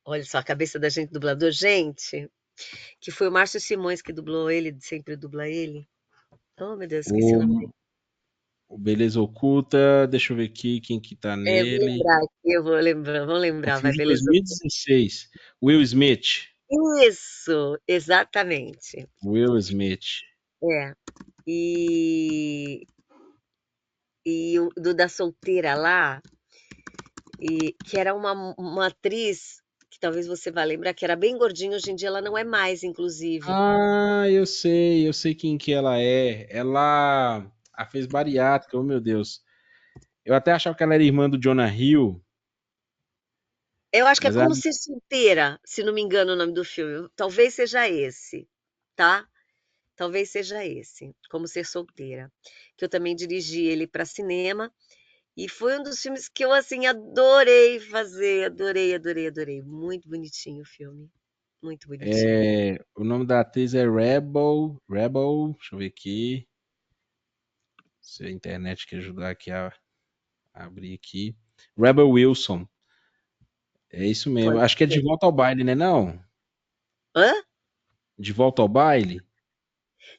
olha só a cabeça da gente dublador, gente, que foi o Márcio Simões que dublou ele, sempre dubla ele. Oh, meu Deus, esqueci o nome O, dele. o Beleza Oculta, deixa eu ver aqui quem que tá É, eu vou nele. lembrar aqui, eu vou lembrar, vamos É um lembrar, vai, filme de Beleza. 2016. Will Smith. Isso, exatamente. Will Smith. É. E, e o do da solteira lá, e que era uma atriz que talvez você vá lembrar, que era bem gordinha, hoje em dia ela não é mais, inclusive. Ah, eu sei quem que ela é. Ela fez bariátrica, oh meu Deus. Eu até achava que ela era irmã do Jonah Hill, Eu acho que é mas ela Como Ser Solteira, se não me engano o nome do filme. Talvez seja esse, tá? Talvez seja esse, Como Ser Solteira, que eu também dirigi ele para cinema, e foi um dos filmes que eu, assim, adorei fazer, adorei, adorei, adorei. Muito bonitinho o filme, muito bonitinho. o nome da atriz é Rebel, deixa eu ver aqui, se a internet quer ajudar aqui a abrir aqui. Rebel Wilson, é isso mesmo. Pode Acho que é De ser. Volta ao Baile, né? Não? Hã? De Volta ao Baile?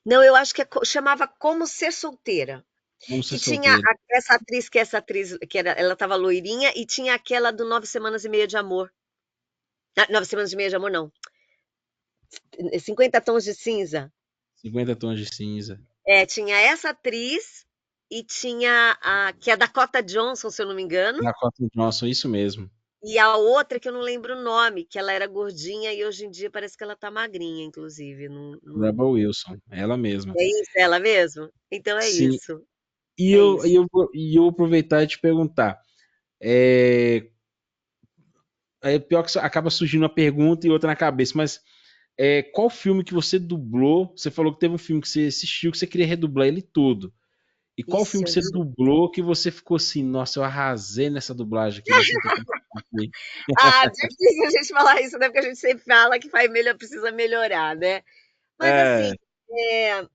Não, eu acho que chamava Como Ser Solteira, Como ser que tinha solteiro. essa atriz que era, ela estava loirinha, e tinha aquela do 9 Semanas e Meia de Amor. Ah, 9 Semanas e Meia de Amor, não. 50 Tons de Cinza. 50 tons de cinza. É, tinha essa atriz e tinha a que é a Dakota Johnson, se eu não me engano, Dakota Johnson, isso mesmo. e a outra que eu não lembro o nome, que ela era gordinha e hoje em dia parece que ela tá magrinha, inclusive. Rebel Wilson, ela mesma. É isso, ela mesmo? Então é Sim. isso, E é eu, e isso. eu, e eu vou aproveitar e te perguntar. É, pior que acaba surgindo uma pergunta e outra na cabeça, mas qual filme que você dublou? Você falou que teve um filme que você assistiu que você queria redublar ele todo. E qual filme Ixi, que você dublou que você ficou assim, nossa, eu arrasei nessa dublagem aqui, nessa interpretação aqui? ah, difícil a gente falar isso, né, porque a gente sempre fala que vai melhor, precisa melhorar, né. Mas assim, É, eh,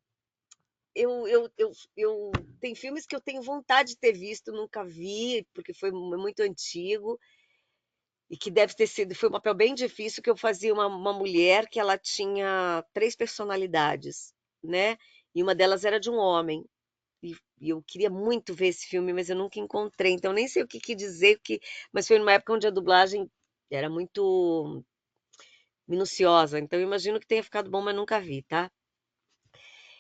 eu tem filmes que eu tenho vontade de ter visto, nunca vi, porque foi muito antigo, e que deve ter sido foi um papel bem difícil, que eu fazia uma mulher que ela tinha 3 personalidades, né, e uma delas era de um homem. E eu queria muito ver esse filme, mas eu nunca encontrei, então nem sei o que dizer, mas foi numa época onde a dublagem era muito minuciosa, então eu imagino que tenha ficado bom, mas nunca vi, tá?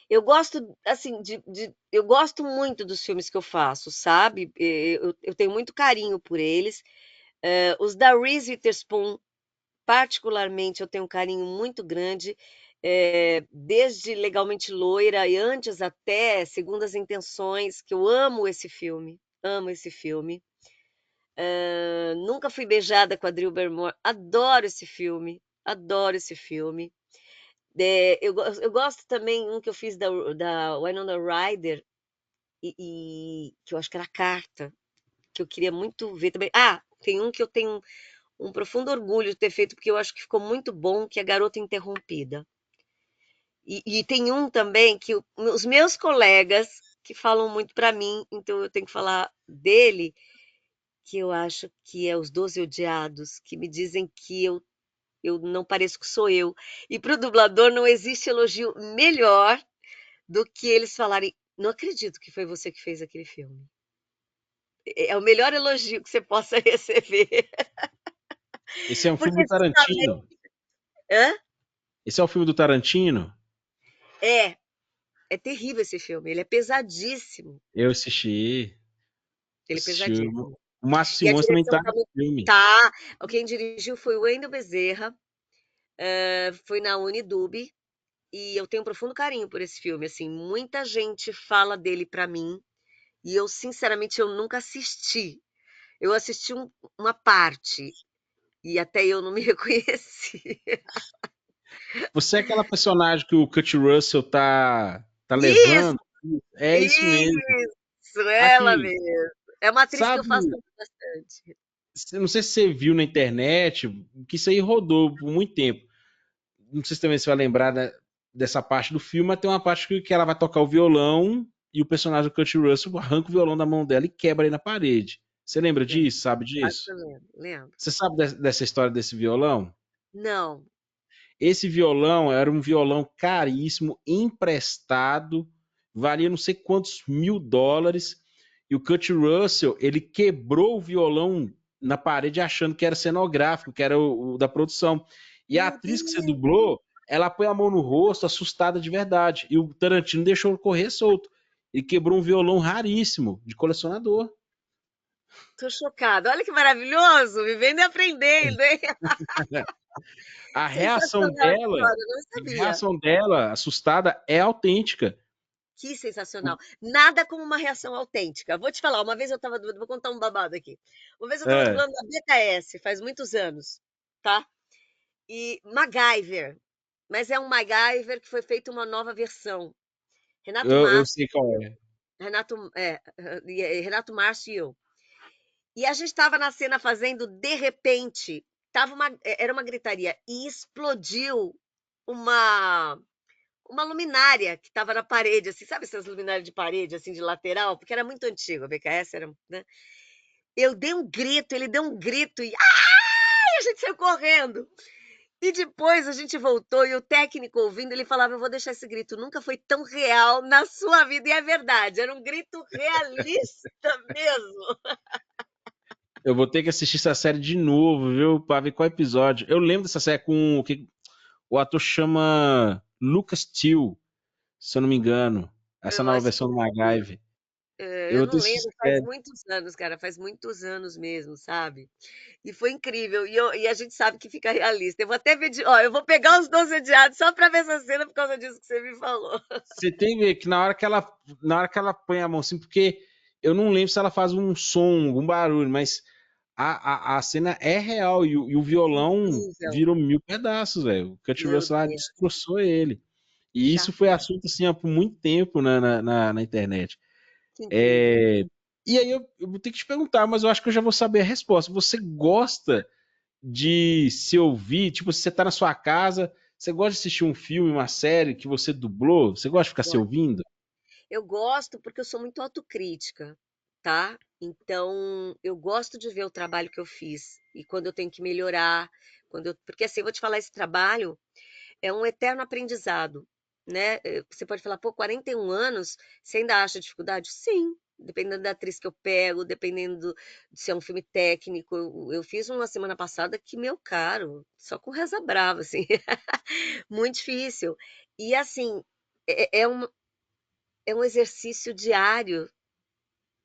Eu gosto, assim, eu gosto muito dos filmes que eu faço, sabe? Eu tenho muito carinho por eles. Os da Reese Witherspoon, particularmente, eu tenho um carinho muito grande, desde Legalmente Loira e antes até Segundas Intenções, que eu amo esse filme, amo esse filme. Nunca Fui Beijada com a Drew Barrymore, adoro esse filme, adoro esse filme. Eu gosto também um que eu fiz da Winona Ryder, que eu acho que era Carta, que eu queria muito ver também. Ah, tem um que eu tenho um profundo orgulho de ter feito, porque eu acho que ficou muito bom, que é Garota Interrompida. E tem um também que os meus colegas que falam muito para mim, então eu tenho que falar dele, que eu acho que é Os Doze Odiados, que me dizem que eu não pareço que sou eu. E para o dublador não existe elogio melhor do que eles falarem: "Não acredito que foi você que fez aquele filme". É o melhor elogio que você possa receber. Esse é um filme Porque do Tarantino? justamente hã? Esse é o filme do Tarantino? É, é terrível esse filme, ele é pesadíssimo, Eu assisti. ele é Assisti. pesadíssimo. O Márcio E a Simões também direção tá tá no muito filme. tá, quem dirigiu foi o Wendel Bezerra, foi na Unidub, e eu tenho um profundo carinho por esse filme, assim, muita gente fala dele pra mim, e eu sinceramente eu nunca assisti. Eu assisti uma parte, e até eu não me reconheci. Você é aquela personagem que o Kurt Russell tá Isso, levando? É isso mesmo. isso, ela Aqui, mesmo. É uma atriz que eu faço sabe, bastante. não sei se você viu na internet, que isso aí rodou por muito tempo. Não sei se também você vai lembrar dessa parte do filme, mas tem uma parte que ela vai tocar o violão e o personagem do Kurt Russell arranca o violão da mão dela e quebra aí na parede. Você lembra Lembro, disso? Sabe claro disso? que eu lembro, lembro. Você sabe dessa história desse violão? Não, Esse violão era um violão caríssimo, emprestado, valia não sei quantos US$ 1.000. E o Kurt Russell, ele quebrou o violão na parede achando que era cenográfico, que era o da produção. E a meu atriz que você Deus, dublou, ela põe a mão no rosto, assustada de verdade. E o Tarantino deixou correr solto. E quebrou um violão raríssimo, de colecionador. tô chocada. Olha que maravilhoso, vivendo e aprendendo, hein. A reação Sensacional essa dela, história, eu não a sabia. reação dela, assustada, é autêntica. Que sensacional. Nada como uma reação autêntica. Vou te falar, uma vez eu estava vou contar um babado aqui. Uma vez eu estava É. dublando na BKS, faz muitos anos, tá. E MacGyver, mas é um MacGyver que foi feita uma nova versão. Renato Eu Márcio sei qual é. Renato Márcio e eu. E a gente estava na cena fazendo, de repente, era uma gritaria e explodiu uma uma luminária que estava na parede, assim, sabe essas luminárias de parede, assim, de lateral? Porque era muito antigo, a VHS era, né? Eu dei um grito, ele deu um grito e ai, a gente saiu correndo. E depois a gente voltou e o técnico ouvindo, ele falava: "Eu vou deixar esse grito, nunca foi tão real na sua vida", e é verdade, era um grito realista mesmo. Eu vou ter que assistir essa série de novo, viu? Pra ver qual episódio. Eu lembro dessa série com o ator chama Lucas Till, se eu não me engano. Essa Eu nova acho que versão do MacGyver. Eu eu vou não ter que assistir lembro, essa faz série. muitos anos, cara, faz muitos anos mesmo, sabe. E foi incrível, e a gente sabe que fica realista. Eu vou até ver eu vou pegar os 12 odiados só pra ver essa cena por causa disso que você me falou. Você tem que ver que na hora que ela põe a mão assim, porque eu não lembro se ela faz um som, um barulho, mas a cena é real e o violão Incrível, virou mil pedaços, velho. O Kurt meu Russell lá Deus, destroçou ele. E isso foi chata, assunto assim, ó, por muito tempo na internet. que incrível. É, e aí eu vou ter que te perguntar, mas eu acho que eu já vou saber a resposta. Você gosta de se ouvir? Tipo, se você tá na sua casa, você gosta de assistir um filme, uma série que você dublou? Você gosta de ficar se ouvindo? Eu gosto porque eu sou muito autocrítica, tá? Então, eu gosto de ver o trabalho que eu fiz e quando eu tenho que melhorar, porque assim, eu vou te falar, esse trabalho é um eterno aprendizado, né? Você pode falar, pô, 41 anos, você ainda acha dificuldade? Sim, dependendo da atriz que eu pego, dependendo de se é um filme técnico. Eu fiz uma semana passada que, meu caro, só com reza brava, assim, muito difícil. E assim, é é um exercício diário,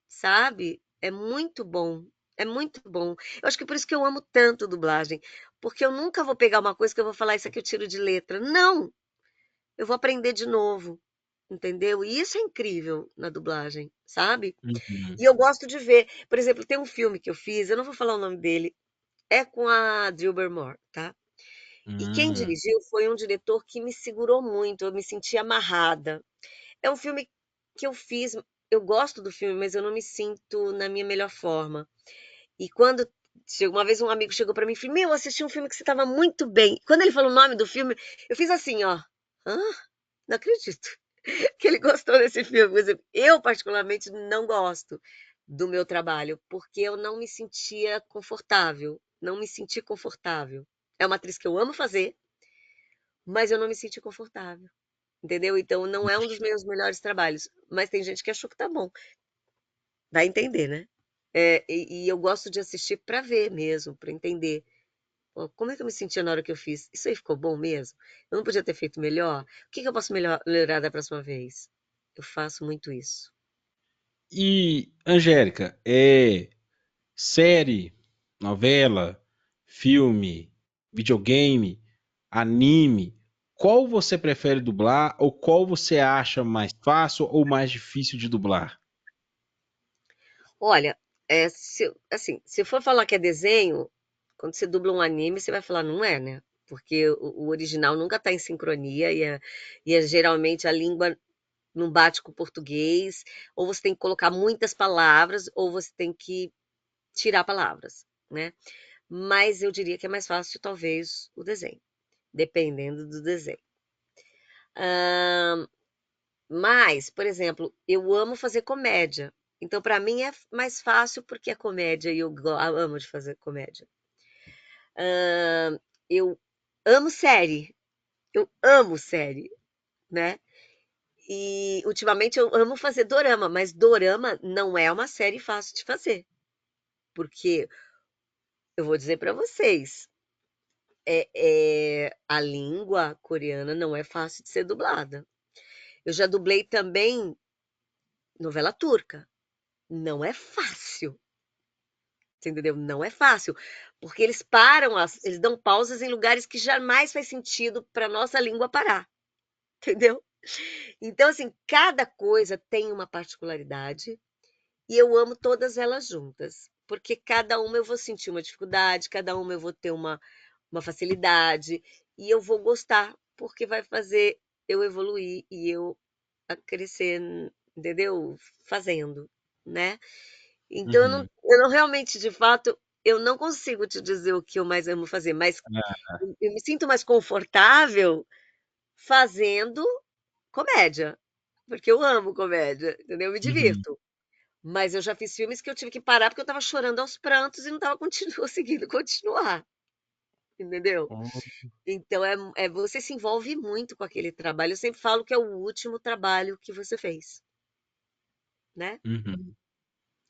sabe? É muito bom. É muito bom. Eu acho que por isso que eu amo tanto dublagem, porque eu nunca vou pegar uma coisa que eu vou falar, isso aqui eu tiro de letra. Não! Eu vou aprender de novo, entendeu? E isso é incrível na dublagem, sabe? Uhum. E eu gosto de ver. Por exemplo, tem um filme que eu fiz, eu não vou falar o nome dele, é com a Drew Barrymore, tá? E quem Hum, dirigiu foi um diretor que me segurou muito, eu me senti amarrada. É um filme que eu fiz, eu gosto do filme, mas eu não me sinto na minha melhor forma. E quando uma vez um amigo chegou pra mim e falou: "Meu, eu assisti um filme que você estava muito bem". Quando ele falou o nome do filme, eu fiz assim, ó: "Hã? Não acredito que ele gostou desse filme". Por exemplo, eu particularmente não gosto do meu trabalho, porque eu não me sentia confortável, não me senti confortável. É uma atriz que eu amo fazer, mas eu não me senti confortável, entendeu? Então não é um dos meus melhores trabalhos, mas tem gente que achou que tá bom. Vai entender, né? E eu gosto de assistir para ver mesmo, para entender. Pô, como é que eu me sentia na hora que eu fiz? Isso aí ficou bom mesmo? Eu não podia ter feito melhor? O que que eu posso melhorar da próxima vez? Eu faço muito isso. E, Angélica, série, novela, filme, videogame, anime, qual você prefere dublar ou qual você acha mais fácil ou mais difícil de dublar? Olha, assim, se for falar que é desenho, quando você dubla um anime, você vai falar, não é, né? Porque o original nunca está em sincronia e geralmente a língua não bate com o português, ou você tem que colocar muitas palavras, ou você tem que tirar palavras, né? Mas eu diria que é mais fácil, talvez, o desenho, dependendo do desenho. Ahn, mas, por exemplo, eu amo fazer comédia. Então, para mim é mais fácil porque é comédia e eu amo de fazer comédia. Eu amo série. Eu amo série, né? E ultimamente eu amo fazer dorama, mas dorama não é uma série fácil de fazer, porque eu vou dizer para vocês, a língua coreana não é fácil de ser dublada. Eu já dublei também novela turca. Não é fácil. Você entendeu? Não é fácil, porque eles param, eles dão pausas em lugares que jamais faz sentido para nossa língua parar, entendeu? Então, assim, cada coisa tem uma particularidade e eu amo todas elas juntas, porque cada uma eu vou sentir uma dificuldade, cada uma eu vou ter uma facilidade e eu vou gostar, porque vai fazer eu evoluir e eu a crescer, entendeu? Fazendo, né? Então Uhum. eu não realmente, de fato, eu não consigo te dizer o que eu mais amo fazer, mas Ah, eu me sinto mais confortável fazendo comédia, porque eu amo comédia, entendeu? Eu me uhum. divirto. Mas eu já fiz filmes que eu tive que parar porque eu estava chorando aos prantos e não estava conseguindo continuar, entendeu? Oh, Então você se envolve muito com aquele trabalho. Eu sempre falo que é o último trabalho que você fez, né? uhum.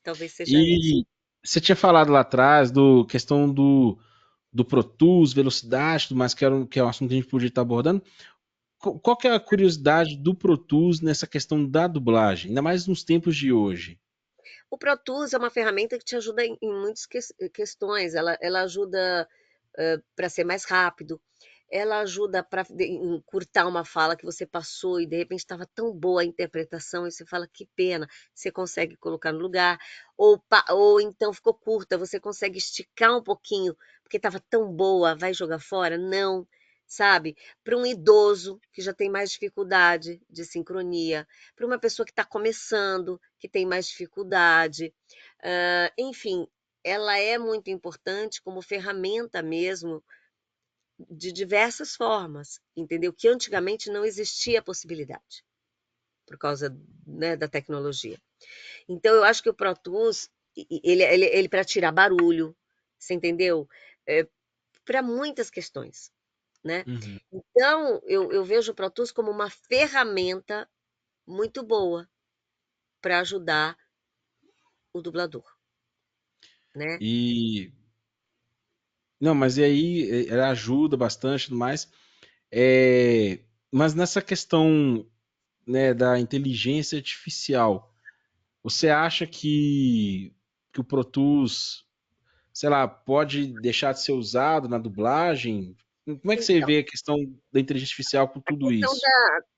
Talvez seja isso. E você tinha falado lá atrás do questão do Pro Tools, velocidade, tudo mais, que é um assunto que a gente podia estar abordando. Qual que é a curiosidade do Pro Tools nessa questão da dublagem, ainda mais nos tempos de hoje? O Pro Tools é uma ferramenta que te ajuda em muitas questões. Ela ajuda para ser mais rápido, ela ajuda para encurtar uma fala que você passou e de repente estava tão boa a interpretação e você fala que pena, você consegue colocar no lugar, ou então ficou curta, você consegue esticar um pouquinho porque estava tão boa, vai jogar fora? Não, sabe? Para um idoso que já tem mais dificuldade de sincronia, para uma pessoa que está começando, que tem mais dificuldade, enfim, ela é muito importante como ferramenta mesmo de diversas formas, entendeu? Que antigamente não existia a possibilidade, por causa, né, da tecnologia. Então, eu acho que o Pro Tools, ele para tirar barulho, você entendeu? É, para muitas questões, né? Uhum. Então, eu vejo o Pro Tools como uma ferramenta muito boa para ajudar o dublador, né? E não, mas e aí ela ajuda bastante, e tudo mais. É, mas nessa questão, né, da inteligência artificial, você acha que o Pro Tools, sei lá, pode deixar de ser usado na dublagem? Como é que você Então, vê a questão da inteligência artificial com a tudo questão isso?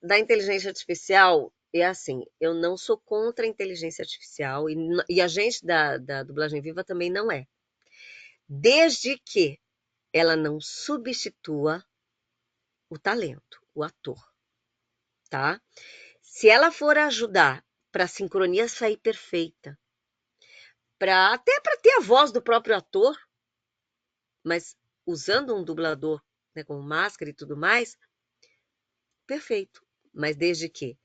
da inteligência artificial é assim, eu não sou contra a inteligência artificial e a gente da dublagem viva também não é. Desde que ela não substitua o talento, o ator, tá? Se ela for ajudar para a sincronia sair perfeita, até para ter a voz do próprio ator, mas usando um dublador, né, com máscara e tudo mais, perfeito. Mas desde que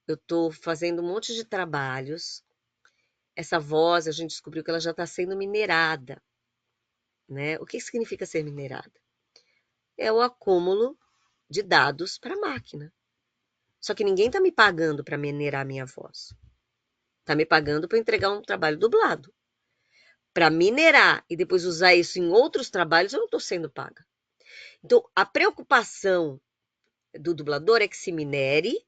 eu estou fazendo um monte de trabalhos essa voz, a gente descobriu que ela já está sendo minerada, né? O que significa ser minerada? É o acúmulo de dados para a máquina. Só que ninguém está me pagando para minerar a minha voz. Está me pagando para entregar um trabalho dublado. Para minerar e depois usar isso em outros trabalhos, eu não estou sendo paga. Então, a preocupação do dublador é que se minere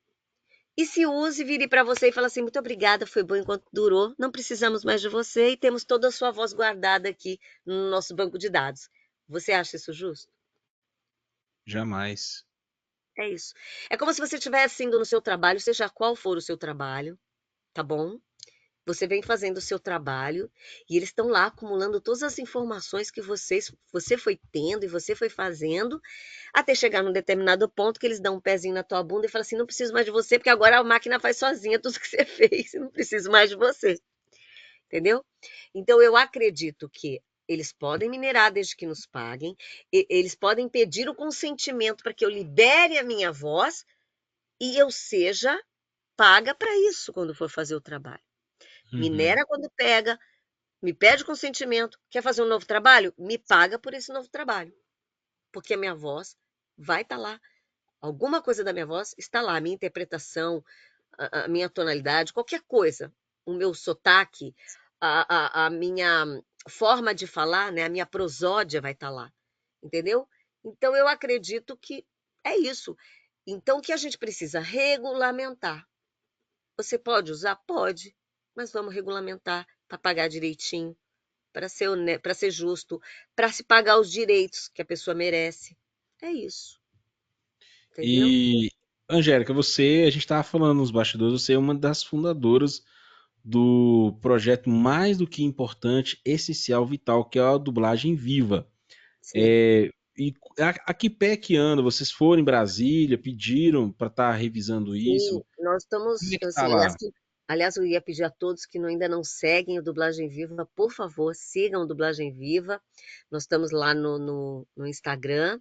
e se use, vire para você e fale assim: muito obrigada, foi bom enquanto durou, não precisamos mais de você e temos toda a sua voz guardada aqui no nosso banco de dados. Você acha isso justo? Jamais. É isso. É como se você estivesse indo no seu trabalho, seja qual for o seu trabalho, tá bom? Você vem fazendo o seu trabalho e eles estão lá acumulando todas as informações que você foi tendo e você foi fazendo, até chegar num determinado ponto que eles dão um pezinho na tua bunda e falam assim: não preciso mais de você, porque agora a máquina faz sozinha tudo que você fez, não preciso mais de você. Entendeu? Então, eu acredito que eles podem minerar desde que nos paguem, eles podem pedir o consentimento para que eu libere a minha voz e eu seja paga para isso quando for fazer o trabalho. Uhum. Minera quando pega, me pede consentimento, quer fazer um novo trabalho? Me paga por esse novo trabalho, porque a minha voz vai estar lá. Alguma coisa da minha voz está lá, a minha interpretação, a minha tonalidade, qualquer coisa, o meu sotaque, a minha forma de falar, né, a minha prosódia vai estar lá, entendeu? Então, eu acredito que é isso. Então, o que a gente precisa? Regulamentar. Você pode usar? Pode, mas vamos regulamentar para pagar direitinho, para ser justo, para se pagar os direitos que a pessoa merece. É isso, entendeu? E, Angélica, a gente estava falando nos bastidores, você é uma das fundadoras do projeto mais do que importante, essencial, vital, que é a dublagem viva. Sim. E a que pé que anda? Vocês foram em Brasília, pediram para estar revisando Sim, isso? nós Como estamos, é que tá assim, aliás, lá? eu ia pedir a todos que ainda não seguem o Dublagem Viva, por favor, sigam o Dublagem Viva. Nós estamos lá no Instagram.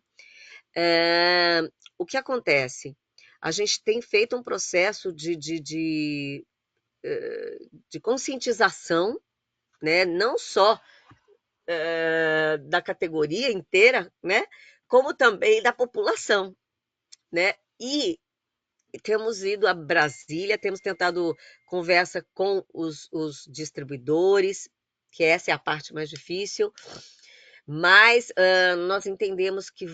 É, o que acontece? A gente tem feito um processo de conscientização, né? Não só da categoria inteira, né? Como também da população, né? E temos ido a Brasília, temos tentado conversa com os distribuidores, que essa é a parte mais difícil, mas nós entendemos que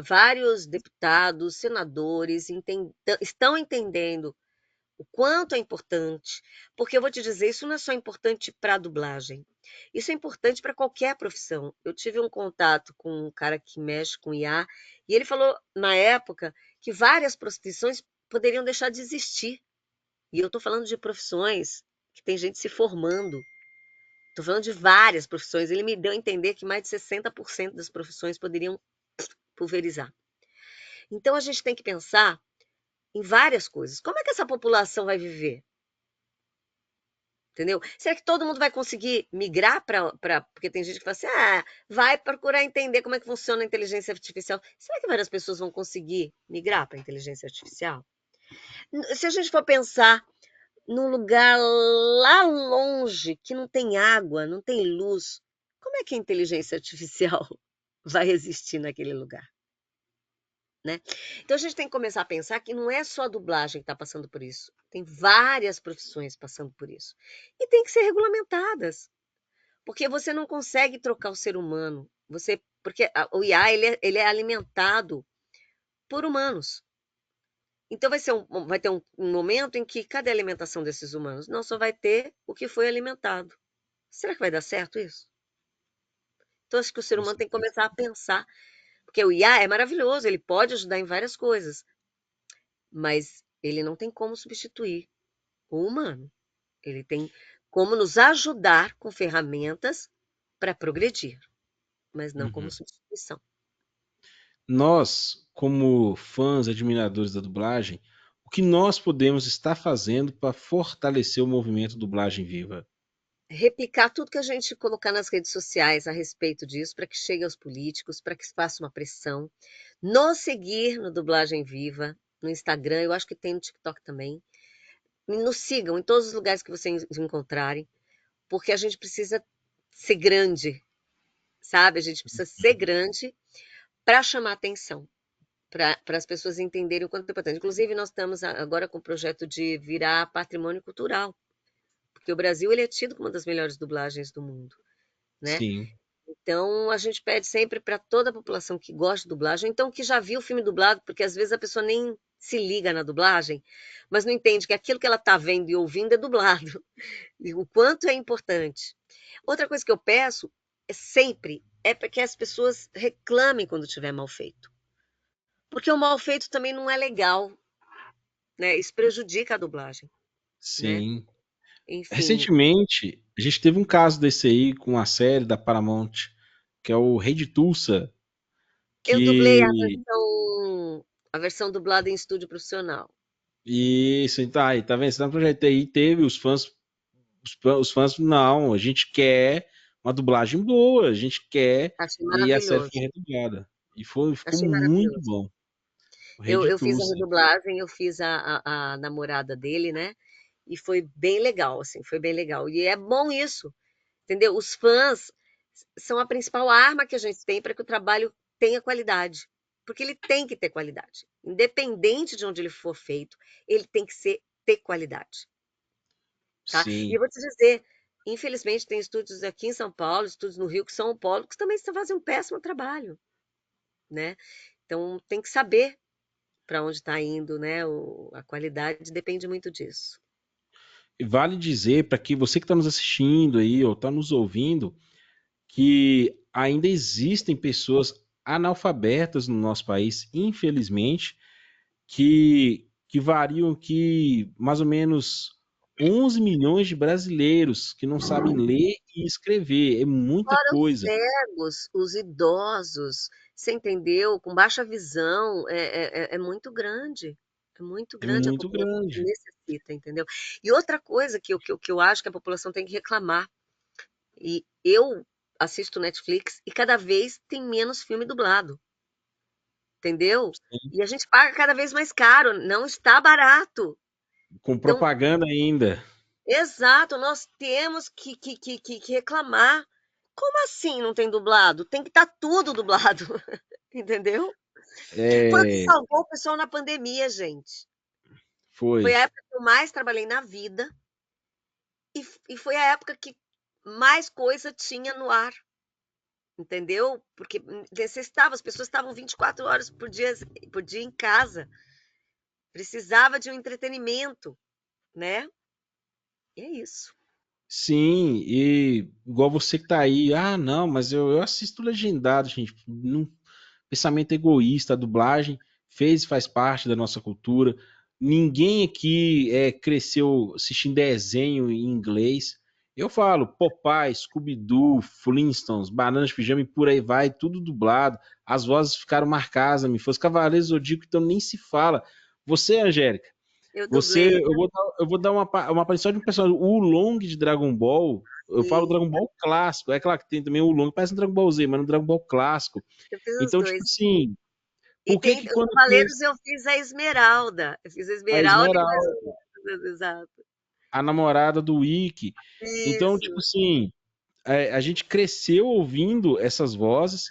vários deputados, senadores estão entendendo o quanto é importante, porque eu vou te dizer, isso não é só importante para a dublagem, isso é importante para qualquer profissão. Eu tive um contato com um cara que mexe com IA, e ele falou, na época, que várias profissões poderiam deixar de existir. E eu estou falando de profissões que tem gente se formando. Estou falando de várias profissões. Ele me deu a entender que mais de 60% das profissões poderiam pulverizar. Então a gente tem que pensar em várias coisas. Como é que essa população vai viver? Entendeu? Será que todo mundo vai conseguir migrar para. Porque tem gente que fala assim: ah, vai procurar entender como é que funciona a inteligência artificial. Será que várias pessoas vão conseguir migrar para a inteligência artificial? Se a gente for pensar num lugar lá longe, que não tem água, não tem luz, como é que a inteligência artificial vai existir naquele lugar? Né? Então a gente tem que começar a pensar que não é só a dublagem que está passando por isso. Tem várias profissões passando por isso. E tem que ser regulamentadas. Porque você não consegue trocar o ser humano. Porque o IA ele é alimentado por humanos. Então vai ter um momento em que cadê a alimentação desses humanos? Não, só vai ter o que foi alimentado. Será que vai dar certo isso? Então acho que o ser Com humano tem que certeza. começar a pensar. Porque o IA é maravilhoso, ele pode ajudar em várias coisas, mas ele não tem como substituir o humano. Ele tem como nos ajudar com ferramentas para progredir, mas não como Uhum. substituição. Nós, como fãs, admiradores da dublagem, o que nós podemos estar fazendo para fortalecer o movimento Dublagem Viva? Replicar tudo que a gente colocar nas redes sociais a respeito disso, para que chegue aos políticos, para que se faça uma pressão. Nos seguir no Dublagem Viva, no Instagram, eu acho que tem no TikTok também. Nos sigam em todos os lugares que vocês encontrarem. porque a gente precisa ser grande, sabe? A gente precisa ser grande para chamar atenção, para as pessoas entenderem o quanto é importante. Inclusive, nós estamos agora com o projeto de virar patrimônio cultural, porque o Brasil ele é tido como uma das melhores dublagens do mundo, né? Sim, Então, a gente pede sempre para toda a população que gosta de dublagem, então que já viu o filme dublado, porque às vezes a pessoa nem se liga na dublagem, mas não entende que aquilo que ela está vendo e ouvindo é dublado, e o quanto é importante. Outra coisa que eu peço é sempre é para que as pessoas reclamem quando tiver mal feito, porque o mal feito também não é legal, né? Isso prejudica a dublagem, né? sim. Enfim, Recentemente, a gente teve um caso desse aí com a série da Paramount, que é o Rei de Tulsa, eu dublei que a versão dublada em estúdio profissional. isso, então, aí, tá vendo? Esse projeto aí teve os fãs, não, a gente quer uma dublagem boa, a gente quer, Achei e a série foi maravilhoso. redublada. Ficou Achei muito maravilhoso. bom. O Rei de Eu fiz a Tulsa. redublagem, eu fiz a namorada dele, né? E foi bem legal, assim, foi bem legal. E é bom isso, entendeu? Os fãs são a principal arma que a gente tem para que o trabalho tenha qualidade. Porque ele tem que ter qualidade. Independente de onde ele for feito, ele tem que ter qualidade, tá? E eu Sim. vou te dizer, infelizmente tem estúdios aqui em São Paulo, estúdios no Rio que são Paulo, que também fazem um péssimo trabalho, né? Então tem que saber para onde está indo, né? A qualidade depende muito disso. E vale dizer para que você que está nos assistindo aí ou está nos ouvindo, que ainda existem pessoas analfabetas no nosso país, infelizmente, que variam que mais ou menos 11 milhões de brasileiros que não sabem ler e escrever. É muita Fora os coisa. cegos, os idosos, você entendeu? Com baixa visão, é muito É grande a muito população que grande. necessita, entendeu? E outra coisa que eu acho que a população tem que reclamar, e eu assisto Netflix e cada vez tem menos filme dublado, entendeu? E a gente paga cada vez mais caro, não está barato. Com Então, propaganda ainda. exato, nós temos que reclamar. Como assim não tem dublado? Tem que estar tudo dublado, entendeu? Foi o que É, salvou o pessoal na pandemia, gente. Foi foi. a época que eu mais trabalhei na vida e foi a época que mais coisa tinha no ar, entendeu? Porque necessitava, as pessoas estavam 24 horas por dia em casa, precisava de um entretenimento, né? E é isso. Sim, e igual você que tá aí, ah, não, mas eu assisto legendado, gente. Não, pensamento egoísta, a dublagem fez e faz parte da nossa cultura. Ninguém aqui cresceu assistindo desenho em inglês. Eu falo, Popeye, Scooby-Doo, Flintstones, Bananas de Pijama e por aí vai, tudo dublado. As vozes ficaram marcadas, me foi. Os Cavaleiros do Zodíaco, então nem se fala. Você, Angélica, Eu você, dublei eu vou dar uma aparição de um personagem, o Long de Dragon Ball. Eu falo e Dragon Ball clássico. É claro que tem também o Long, parece um Dragon Ball Z, mas no Dragon Ball clássico. eu fiz os Então, tipo dois. assim, E por que tem que os quando Cavaleiros fez eu fiz a Esmeralda. Eu fiz a a Esmeralda e mais Esmeralda, outras, exato. a namorada do Ikki? Então, tipo Isso, assim, a gente cresceu ouvindo essas vozes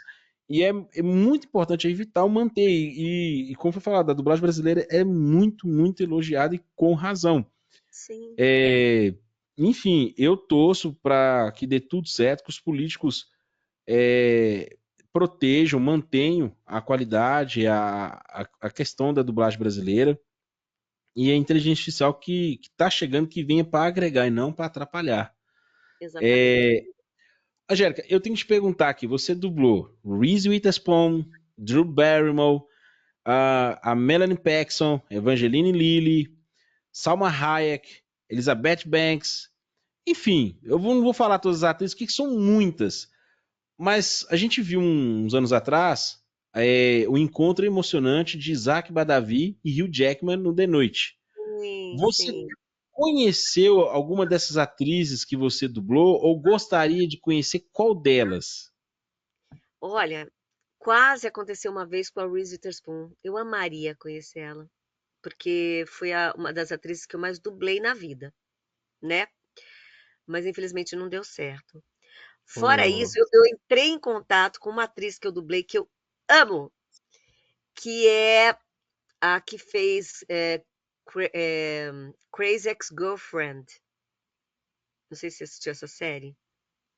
e é muito importante, é vital manter. E como foi falado, a dublagem brasileira é muito, muito elogiada e com razão. sim, É, enfim, eu torço para que dê tudo certo, que os políticos protejam, mantenham a qualidade, a questão da dublagem brasileira e a inteligência artificial que está chegando, que venha para agregar e não para atrapalhar. exatamente. Angélica, eu tenho que te perguntar aqui, você dublou Reese Witherspoon, Drew Barrymore, a Melanie Paxson, Evangeline Lilly, Salma Hayek, Elizabeth Banks, enfim, não vou falar todas as atrizes, que são muitas, mas a gente viu uns anos atrás o encontro emocionante de Isaac Badavi e Hugh Jackman no The Noite. Sim, Você sim. conheceu alguma dessas atrizes que você dublou ou gostaria de conhecer qual delas? Olha, quase aconteceu uma vez com a Reese Witherspoon. Eu amaria conhecer ela, porque foi uma das atrizes que eu mais dublei na vida, né? mas infelizmente não deu certo. Fora Oh, isso, eu entrei em contato com uma atriz que eu dublei, que eu amo, que é a que fez Crazy Ex-Girlfriend. Não sei se você assistiu essa série.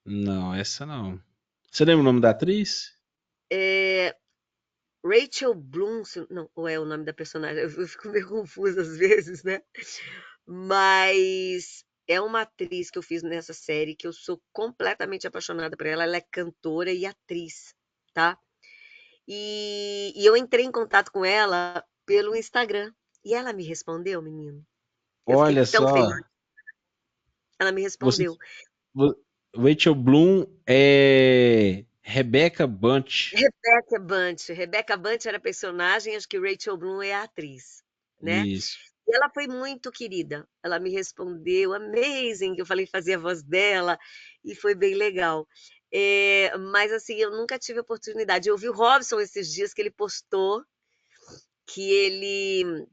não, essa não. Você lembra o nome da atriz? É, Rachel Bloom, não, ou é o nome da personagem? Eu fico meio confusa às vezes, né? Mas é uma atriz que eu fiz nessa série que eu sou completamente apaixonada por ela. Ela é cantora e atriz, tá? E eu entrei em contato com ela pelo Instagram. E ela me respondeu, menino. Eu fiquei Olha tão só, feliz. Ela me você, respondeu. vo- Rachel Bloom é Rebecca Bunch. Rebecca Bunch era a personagem, acho que Rachel Bloom é a atriz, né? Isso. E ela foi muito querida. Ela me respondeu, amazing, que eu falei que fazia a voz dela, e foi bem legal. Mas assim, eu nunca tive oportunidade. Eu vi o Robson esses dias que ele postou que ele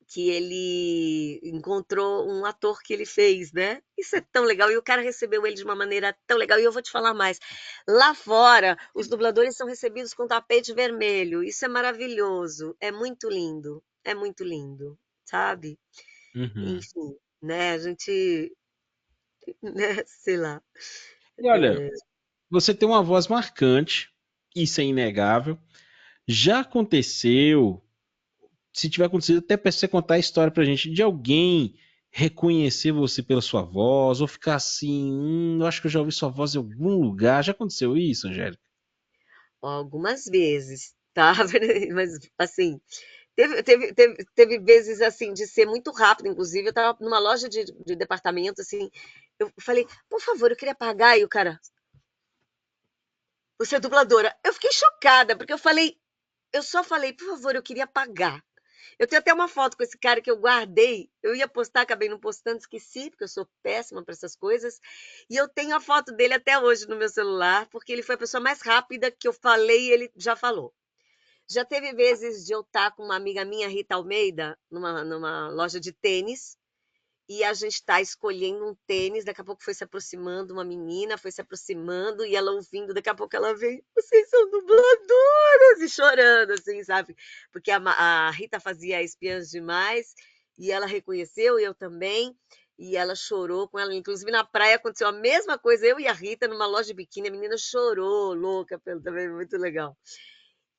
que ele encontrou um ator que ele fez, né? Isso é tão legal. E o cara recebeu ele de uma maneira tão legal. E eu vou te falar mais. Lá fora, os dubladores são recebidos com tapete vermelho. Isso é maravilhoso. É muito lindo. É muito lindo, sabe? Uhum. Enfim, né? A gente, né? Sei lá. E olha, você tem uma voz marcante, isso é inegável. Já aconteceu, se tiver acontecido, até para você contar a história pra gente, de alguém reconhecer você pela sua voz, ou ficar assim, eu acho que eu já ouvi sua voz em algum lugar. Já aconteceu isso, Angélica? Algumas vezes, tá? Mas assim, teve vezes assim de ser muito rápido, inclusive. Eu estava numa loja de departamento, assim. Eu falei, por favor, eu queria pagar. E o cara, você é dubladora. Eu fiquei chocada, porque eu só falei, por favor, eu queria pagar. Eu tenho até uma foto com esse cara que eu guardei. Eu ia postar, acabei não postando, esqueci, porque eu sou péssima para essas coisas. E eu tenho a foto dele até hoje no meu celular, porque ele foi a pessoa mais rápida que eu falei e ele já falou. Já teve vezes de eu estar com uma amiga minha, Rita Almeida, numa loja de tênis, e a gente está escolhendo um tênis, daqui a pouco foi se aproximando uma menina, foi se aproximando, e ela ouvindo, daqui a pouco ela vem, vocês são dubladoras, e chorando, assim, sabe? Porque a Rita fazia Espiãs Demais, e ela reconheceu, e eu também, e ela chorou com ela, inclusive na praia aconteceu a mesma coisa, eu e a Rita numa loja de biquíni, a menina chorou, louca, também, muito legal.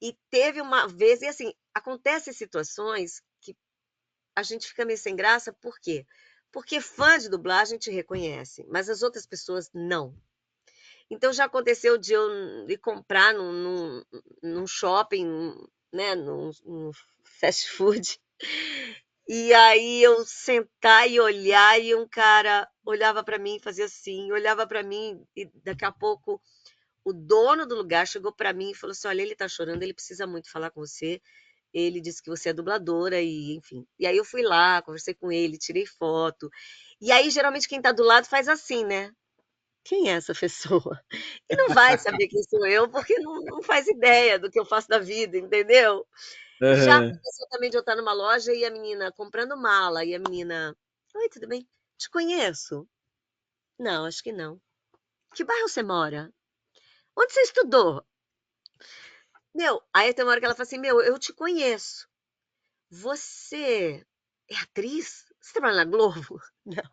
E teve uma vez, e assim, acontecem situações que a gente fica meio sem graça, por quê? Porque fã de dublagem te reconhece, mas as outras pessoas não. Então já aconteceu de eu ir comprar num shopping, né, num fast food, e aí eu sentar e olhar, e um cara olhava para mim e fazia assim, olhava para mim, e daqui a pouco o dono do lugar chegou para mim e falou assim: olha, ele está chorando, ele precisa muito falar com você. Ele disse que você é dubladora e, enfim. E aí eu fui lá, conversei com ele, tirei foto. E aí, geralmente, quem está do lado faz assim, né? Quem é essa pessoa? E não vai saber quem sou eu, porque não faz ideia do que eu faço da vida, entendeu? Já Aham. aconteceu também de eu estar numa loja e a menina comprando mala, e a menina, oi, tudo bem? Te conheço? Não, acho que não. Que bairro você mora? Onde você estudou? Meu, aí tem uma hora que ela fala assim: meu, eu te conheço. Você é atriz? Você trabalha na Globo? Não.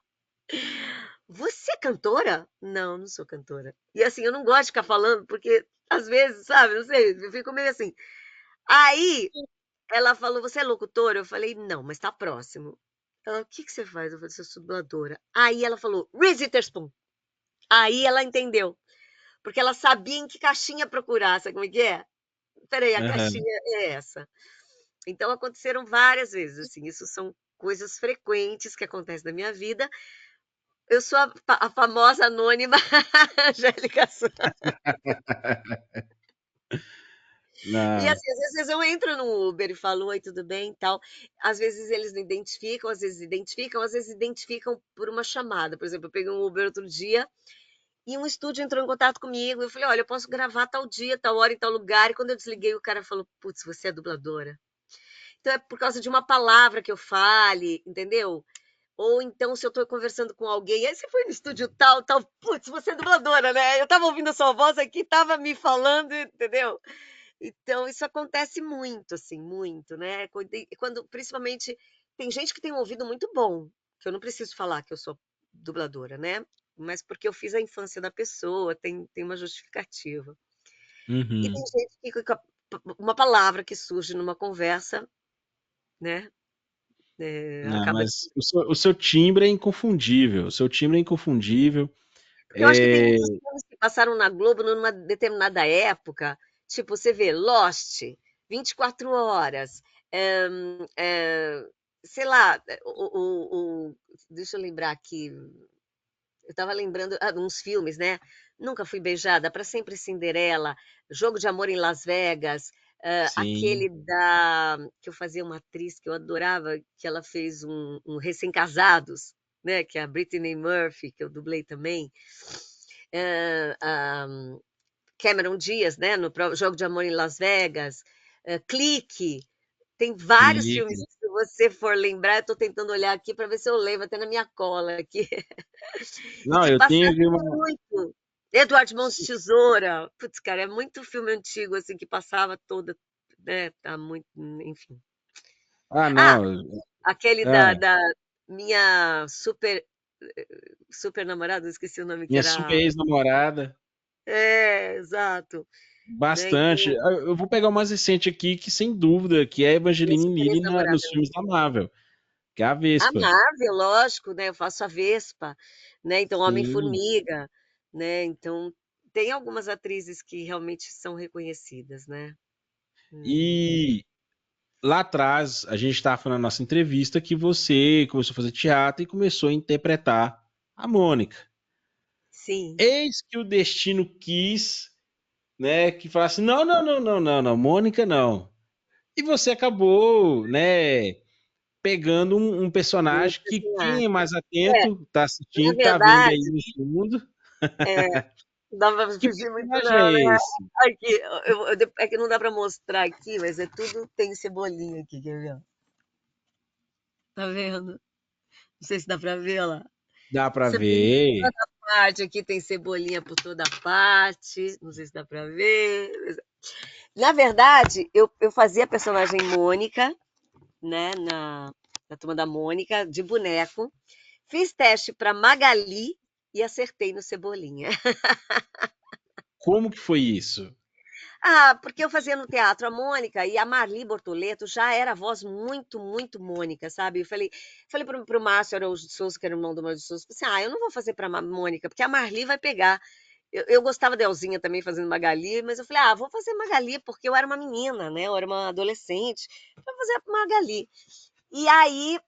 Você é cantora? Não, não sou cantora. E assim, eu não gosto de ficar falando, porque às vezes, sabe, não sei, eu fico meio assim. Aí ela falou: você é locutora? Eu falei: não, mas tá próximo. Ela: o que que você faz? Eu falei: sou dubladora. Aí ela falou: Reese Witherspoon. Aí ela entendeu, porque ela sabia em que caixinha procurar, sabe como é que é? Peraí, a Aham. caixinha é essa. Então aconteceram várias vezes, assim, isso são coisas frequentes que acontecem na minha vida. Eu sou a famosa anônima Angélica Santos. E Não. assim, às vezes eu entro no Uber e falo, oi, tudo bem e tal. Às vezes eles não identificam, às vezes identificam por uma chamada. Por exemplo, eu peguei um Uber outro dia e um estúdio entrou em contato comigo. Eu falei, olha, eu posso gravar tal dia, tal hora, em tal lugar. E quando eu desliguei, o cara falou, putz, você é dubladora. Então é por causa de uma palavra que eu fale, entendeu? Ou então, se eu estou conversando com alguém, aí você foi no estúdio tal, tal, putz, você é dubladora, né? Eu estava ouvindo a sua voz aqui, estava me falando, entendeu? Então, isso acontece muito, assim, muito, né? Quando, principalmente, tem gente que tem um ouvido muito bom, que eu não preciso falar que eu sou dubladora, né? Mas porque eu fiz a infância da pessoa, tem uma justificativa. E tem Uhum. gente que, uma palavra que surge numa conversa, né? Não, Acaba. mas o seu timbre é inconfundível. O seu timbre é inconfundível. Porque eu acho que tem É, muitos filmes que passaram na Globo numa determinada época, tipo, você vê Lost, 24 horas, sei lá, deixa eu lembrar aqui, eu estava lembrando uns filmes, né? Nunca Fui Beijada, Para Sempre Cinderela, Jogo de Amor em Las Vegas, sim. aquele da que eu fazia uma atriz que eu adorava, que ela fez um Recém-Casados, né? Que é a Brittany Murphy, que eu dublei também. A Cameron Diaz, né? No Jogo de Amor em Las Vegas, Clique. Tem vários filmes Clique. que, se você for lembrar, eu estou tentando olhar aqui para ver se eu lembro, até na minha cola aqui. E Não, que eu tenho passaram aqui uma. muito. Eduardo Mãos de Tesoura. Putz, cara, é muito filme antigo, assim, que passava toda, né? Tá muito, enfim. Ah, Ah, não. aquele Ah, da minha super namorada, eu esqueci o nome que minha super era. ex-namorada. É, exato. Né? Bastante. Então, Eu vou pegar o mais recente aqui, que sem dúvida, que é a minha Evangeline super Lilly nos ex-namorada. filmes da Marvel, que é a A Vespa. Marvel, lógico, né? Eu faço a Vespa, né? Então, Sim. Homem-Formiga, né? Então, tem algumas atrizes que realmente são reconhecidas, né? Hum. E lá atrás, a gente estava falando na nossa entrevista que você começou a fazer teatro e começou a interpretar a Mônica. Sim. Eis que o destino quis, né, que falasse, não, não, não, não, não, não, Mônica não. E você acabou, né, pegando um Um personagem que quem personagem. é mais É, atento, tá na assistindo, tá vendo aí verdade, no fundo. não dá pra Que fugir muito personagem não, é né. esse? Aqui, é que não dá pra mostrar aqui, mas é tudo tem cebolinha aqui, quer ver, ó? Tá vendo? Não sei se dá pra ver, lá. Dá pra Cebolinha por ver. toda parte, aqui tem cebolinha por toda parte, não sei se dá pra ver. Na verdade, eu fazia a personagem Mônica, né, na Turma da Mônica, de boneco. Fiz teste pra Magali e acertei no Cebolinha. Como que foi isso? Ah, porque eu fazia no teatro a Mônica e a Marli Bortoleto já era a voz muito, muito Mônica, sabe? Eu falei pro Márcio Araújo de Souza, que era o irmão do Márcio de Souza, assim, eu não vou fazer pra Mônica, porque a Marli vai pegar. Eu gostava da Elzinha também fazendo Magali, mas eu falei, vou fazer Magali, porque eu era uma menina, né? Eu era uma adolescente, vou fazer a Magali. E aí,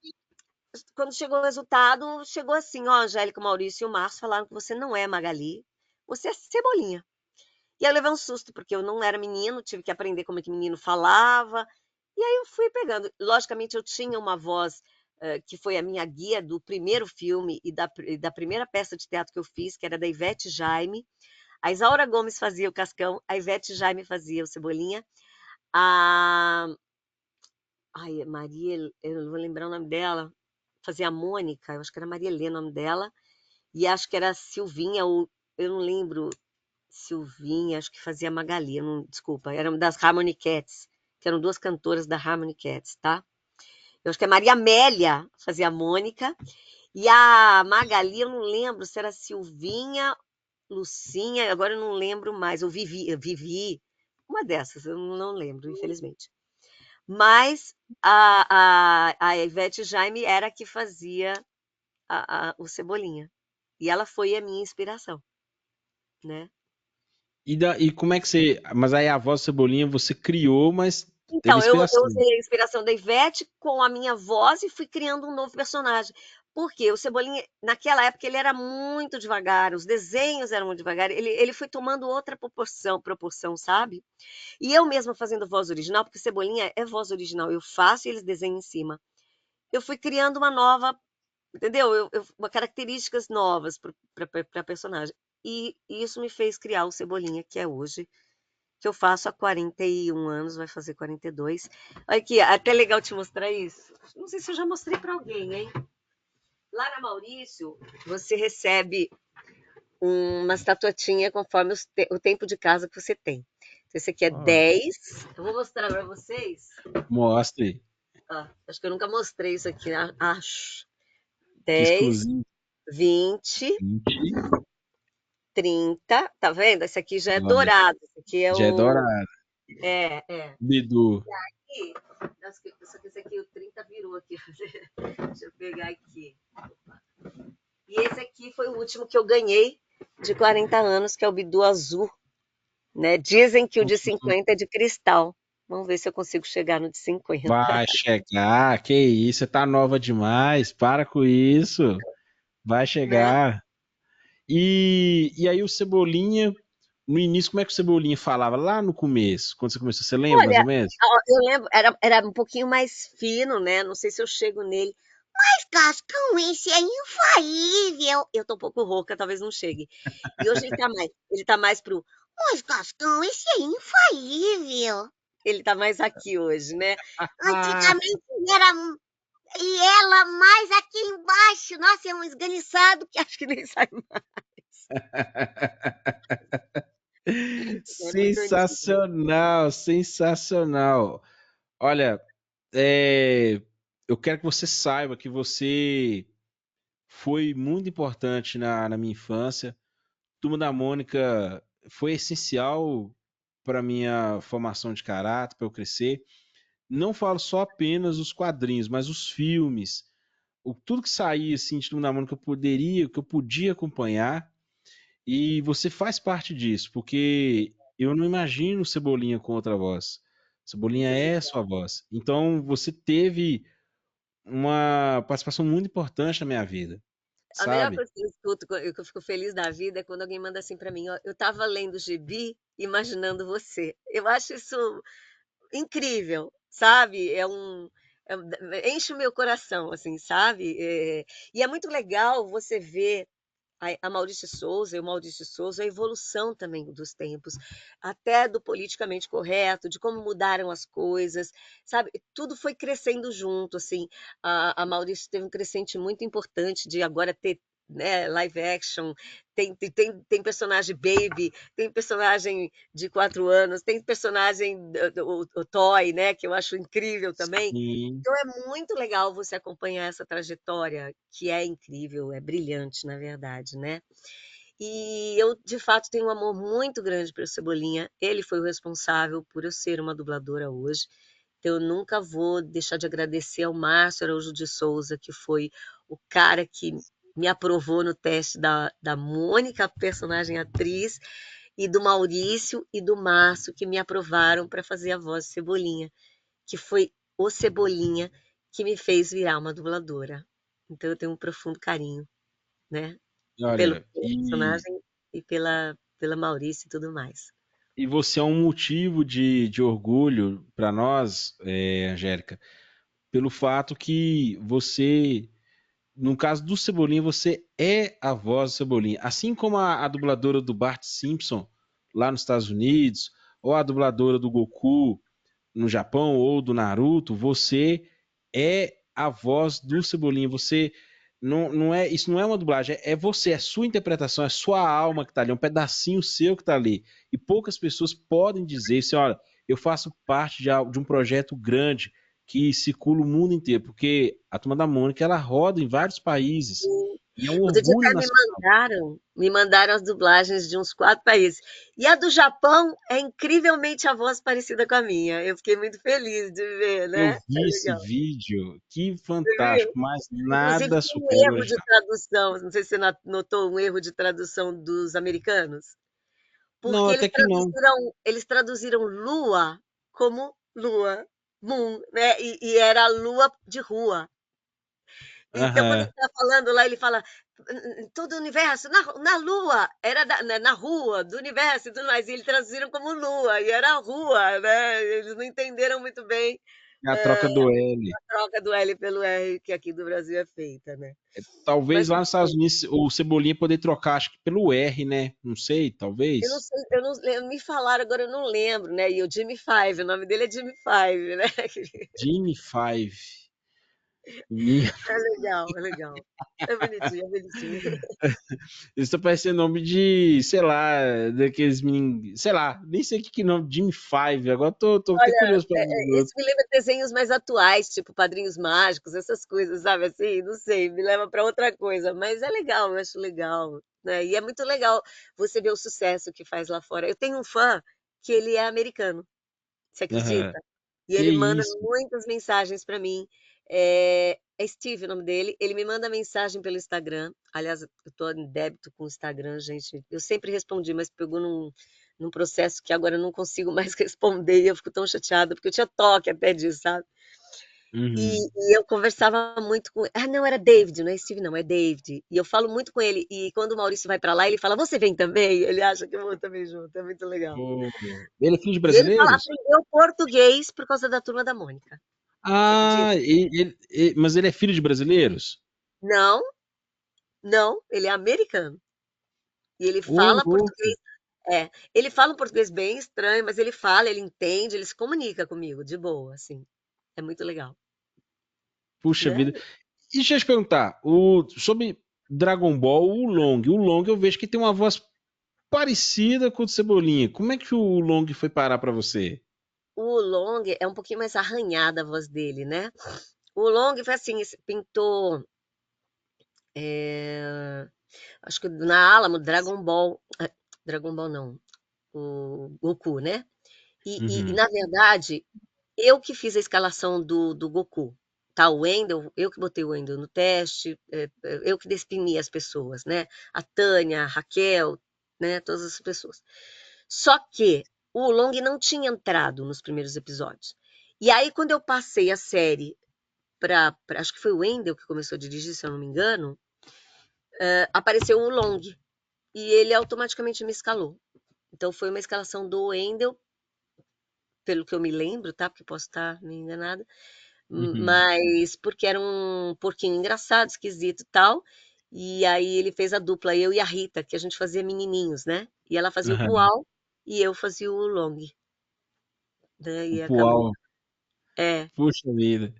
quando chegou o resultado, chegou assim, ó, Angélica, Maurício e o Márcio falaram que você não é Magali, você é Cebolinha. E aí eu levei um susto, porque eu não era menino, tive que aprender como é que menino falava. E aí eu fui pegando. Logicamente, eu tinha uma voz que foi a minha guia do primeiro filme e da primeira peça de teatro que eu fiz, que era da Ivete Jaime. A Isaura Gomes fazia o Cascão, a Ivete Jaime fazia o Cebolinha. A. Ai, Maria, eu não vou lembrar o nome dela, fazia a Mônica, eu acho que era Maria Helena o nome dela. E acho que era a Silvinha, ou eu não lembro. Silvinha, acho que fazia Magali, desculpa, eram das Harmony Cats, que eram duas cantoras da Harmony Cats, tá? Eu acho que a Maria Amélia fazia a Mônica, e a Magali, eu não lembro se era Silvinha, Lucinha, agora eu não lembro mais, ou Vivi, uma dessas, eu não lembro, infelizmente. Mas a Ivete Jaime era a que fazia o Cebolinha, e ela foi a minha inspiração, né? E como é que você. Mas aí a voz do Cebolinha você criou, mas teve Então, eu inspiração. usei a inspiração da Ivete com a minha voz e fui criando um novo personagem. Por quê? O Cebolinha, naquela época, ele era muito devagar, os desenhos eram muito devagar, ele foi tomando outra proporção, sabe? E eu mesma fazendo voz original, porque Cebolinha é voz original, eu faço e eles desenham em cima. Eu fui criando uma nova, entendeu? Uma características novas para personagem. E isso me fez criar o Cebolinha, que é hoje que eu faço há 41 anos, vai fazer 42. Olha aqui, até legal te mostrar isso. Não sei se eu já mostrei para alguém, hein? Lá na Maurício, você recebe uma estatuetinha conforme o tempo de casa que você tem. Então, esse aqui é Ó, 10. Eu vou mostrar para vocês. mostre. Acho que eu nunca mostrei isso aqui, acho. 10, Exclusivo 20, 20. 30. Tá vendo? Esse aqui já é Olha, dourado. Esse aqui é já é o. dourado. É. Bidu. Aqui, só que esse aqui, o 30 virou aqui. Deixa eu pegar aqui. E esse aqui foi o último que eu ganhei de 40 anos, que é o Bidu Azul. Né? Dizem que o de 50 é de cristal. Vamos ver se eu consigo chegar no de 50. Vai chegar. Que isso, você tá nova demais. Para com isso. Vai Né? chegar. E aí o Cebolinha, no início, como é que o Cebolinha falava? Lá no começo, quando você começou, você lembra mais Olha, ou menos? ó, eu lembro, era um pouquinho mais fino, né? Não sei se eu chego nele. Mas, Cascão, esse é infalível. Eu tô um pouco rouca, talvez não chegue. E hoje ele tá mais pro. Mas, Cascão, esse é infalível. Ele tá mais aqui hoje, né? Ah, Antigamente era. E ela mais aqui embaixo. Nossa, é um esganiçado que acho que nem sai mais. É muito antigo. sensacional, sensacional. Olha, eu quero que você saiba que você foi muito importante na minha infância. Turma da Mônica foi essencial para minha formação de caráter, para eu crescer. Não falo só apenas os quadrinhos, mas os filmes, tudo que saía assim de Turma da Mônica que eu podia acompanhar, e você faz parte disso, porque eu não imagino Cebolinha com outra voz. Cebolinha é sua voz. Então você teve uma participação muito importante na minha vida, A melhor sabe? coisa que eu escuto, que eu fico feliz da vida, é quando alguém manda assim pra mim, ó, eu estava lendo o gibi, imaginando você. Eu acho isso incrível, sabe? Enche o meu coração, assim, sabe? E é muito legal você ver a Maurício Souza e o Maurício Souza, a evolução também dos tempos, até do politicamente correto, de como mudaram as coisas, sabe? Tudo foi crescendo junto, assim. A Maurício teve um crescente muito importante de agora ter, né, live action, tem personagem baby, tem personagem de 4 anos, tem personagem o Toy, né, que eu acho incrível também. Sim. Então é muito legal você acompanhar essa trajetória, que é incrível, é brilhante, na verdade, né? E eu, de fato, tenho um amor muito grande pelo Cebolinha. Ele foi o responsável por eu ser uma dubladora hoje. Então, eu nunca vou deixar de agradecer ao Márcio Araújo de Souza, que foi o cara que me aprovou no teste da Mônica, personagem atriz, e do Maurício e do Márcio, que me aprovaram para fazer a voz de Cebolinha, que foi o Cebolinha que me fez virar uma dubladora. Então eu tenho um profundo carinho, né, pelo Olha, personagem e pela Maurícia e tudo mais. e você é um motivo de orgulho para nós, Angélica, pelo fato que você, no caso do Cebolinha, você é a voz do Cebolinha. Assim como a dubladora do Bart Simpson lá nos Estados Unidos, ou a dubladora do Goku no Japão, ou do Naruto, você é a voz do Cebolinha. Você não é, isso não é uma dublagem, é você, é sua interpretação, é sua alma que está ali, é um pedacinho seu que está ali. E poucas pessoas podem dizer assim, olha, eu faço parte de um projeto grande que circula o mundo inteiro, porque a Turma da Mônica ela roda em vários países e é um Outro dia orgulho até nacional. me mandaram as dublagens de uns 4 países. E a do Japão é incrivelmente a voz parecida com a minha. Eu fiquei muito feliz de ver, Eu né? É vi esse legal. vídeo, que Você viu? fantástico, mas Inclusive nada tem um supera o erro de original. tradução, não sei se você notou um erro de tradução dos americanos, Não, porque até que não. eles traduziram lua como lua, moon, né? E era lua de rua. Então, quando ele Aham. está falando lá, ele fala todo o universo, na lua, era na rua do universo e tudo mais, e eles traduziram como lua, e era rua, né? Eles não entenderam muito bem A troca do L. a troca do L pelo R, que aqui do Brasil é feita, né? Talvez Mas lá nos Estados Unidos o Cebolinha poder trocar, acho que pelo R, né? Não sei, eu não talvez. sei, me falaram agora, eu não lembro, né? E o Jimmy Five, o nome dele é Jimmy Five, né? Jimmy Five. Minha... É legal, é legal. É bonitinho, é bonitinho. Isso tá parecendo nome de, sei lá, daqueles meninos, sei lá, nem sei que nome, Jimmy Five. Agora tô até Olha, curioso pra ver o esse outro. me lembra desenhos mais atuais, tipo Padrinhos Mágicos, essas coisas, sabe assim? Não sei, me leva para outra coisa, mas é legal, eu acho legal, né? E é muito legal você ver o sucesso que faz lá fora. Eu tenho um fã que ele é americano, você Aham. acredita? E Que ele manda isso? muitas mensagens para mim. É Steve o nome dele. Ele me manda mensagem pelo Instagram. Aliás, eu estou em débito com o Instagram, gente. Eu sempre respondi, mas pegou num processo que agora eu não consigo mais responder. E eu fico tão chateada, porque eu tinha toque até disso, sabe? Uhum. E eu conversava muito com. Ah, não, era David, não é Steve, não, é David. E eu falo muito com ele. E quando o Maurício vai para lá, ele fala: Você vem também? Ele acha que eu vou também junto. É muito legal. Pô, ele é filho de E ele fala, brasileiros? aprendeu português por causa da Turma da Mônica. Você acredita? Ah, mas ele é filho de brasileiros? Não, não, ele é americano. E ele Ô, fala louco. português. É, ele fala um português bem estranho, mas ele fala, ele entende, ele se comunica comigo, de boa, assim. É muito legal, Puxa né? vida. E deixa eu te perguntar, sobre Dragon Ball, o Long eu vejo que tem uma voz parecida com o do Cebolinha. Como é que o Long foi parar pra você? O Long é um pouquinho mais arranhada a voz dele, né? O Long foi assim, pintou, é, acho que na Alamo, Dragon Ball, Dragon Ball não, o Goku, né? Uhum, Na verdade, eu que fiz a escalação do Goku, tá? O Wendel, eu que botei o Wendel no teste, eu que defini as pessoas, né? A Tânia, a Raquel, né? Todas as pessoas. Só que o Long não tinha entrado nos primeiros episódios. E aí, quando eu passei a série acho que foi o Wendel que começou a dirigir, se eu não me engano, apareceu o Long e ele automaticamente me escalou. Então foi uma escalação do Wendel, pelo que eu me lembro, tá? Porque posso estar me enganada. uhum, Mas porque era um porquinho engraçado, esquisito e tal. E aí ele fez a dupla, eu e a Rita, que a gente fazia menininhos, né? E ela fazia o aham. Pual e eu fazia o Long, né? O E acabou. Pual, É. puxa vida.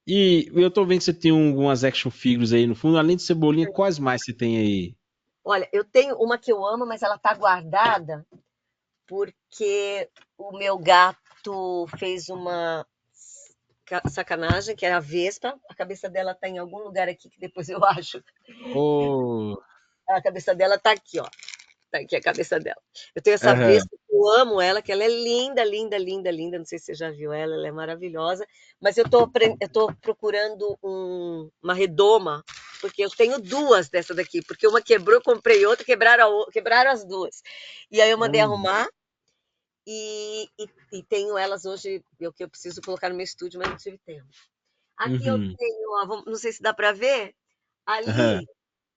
E eu tô vendo que você tem algumas action figures aí no fundo, além de Cebolinha, quais mais você tem aí? Olha, eu tenho uma que eu amo, mas ela tá guardada porque o meu gato fez uma sacanagem, que era a Vespa. A cabeça dela tá em algum lugar aqui que depois eu acho. Ô, A cabeça dela tá aqui, ó. Tá aqui a cabeça dela. Eu tenho essa aham, Vespa, eu amo ela, que ela é linda, linda, linda, linda. Não sei se você já viu ela, ela é maravilhosa. Mas eu tô procurando uma redoma, porque eu tenho duas dessa daqui, porque uma quebrou, eu comprei outra, quebraram as duas. E aí eu mandei hum, arrumar e tenho elas hoje, o que eu preciso colocar no meu estúdio, mas não tive tempo. Aqui eu uhum, tenho, ó, não sei se dá para ver, aham, ali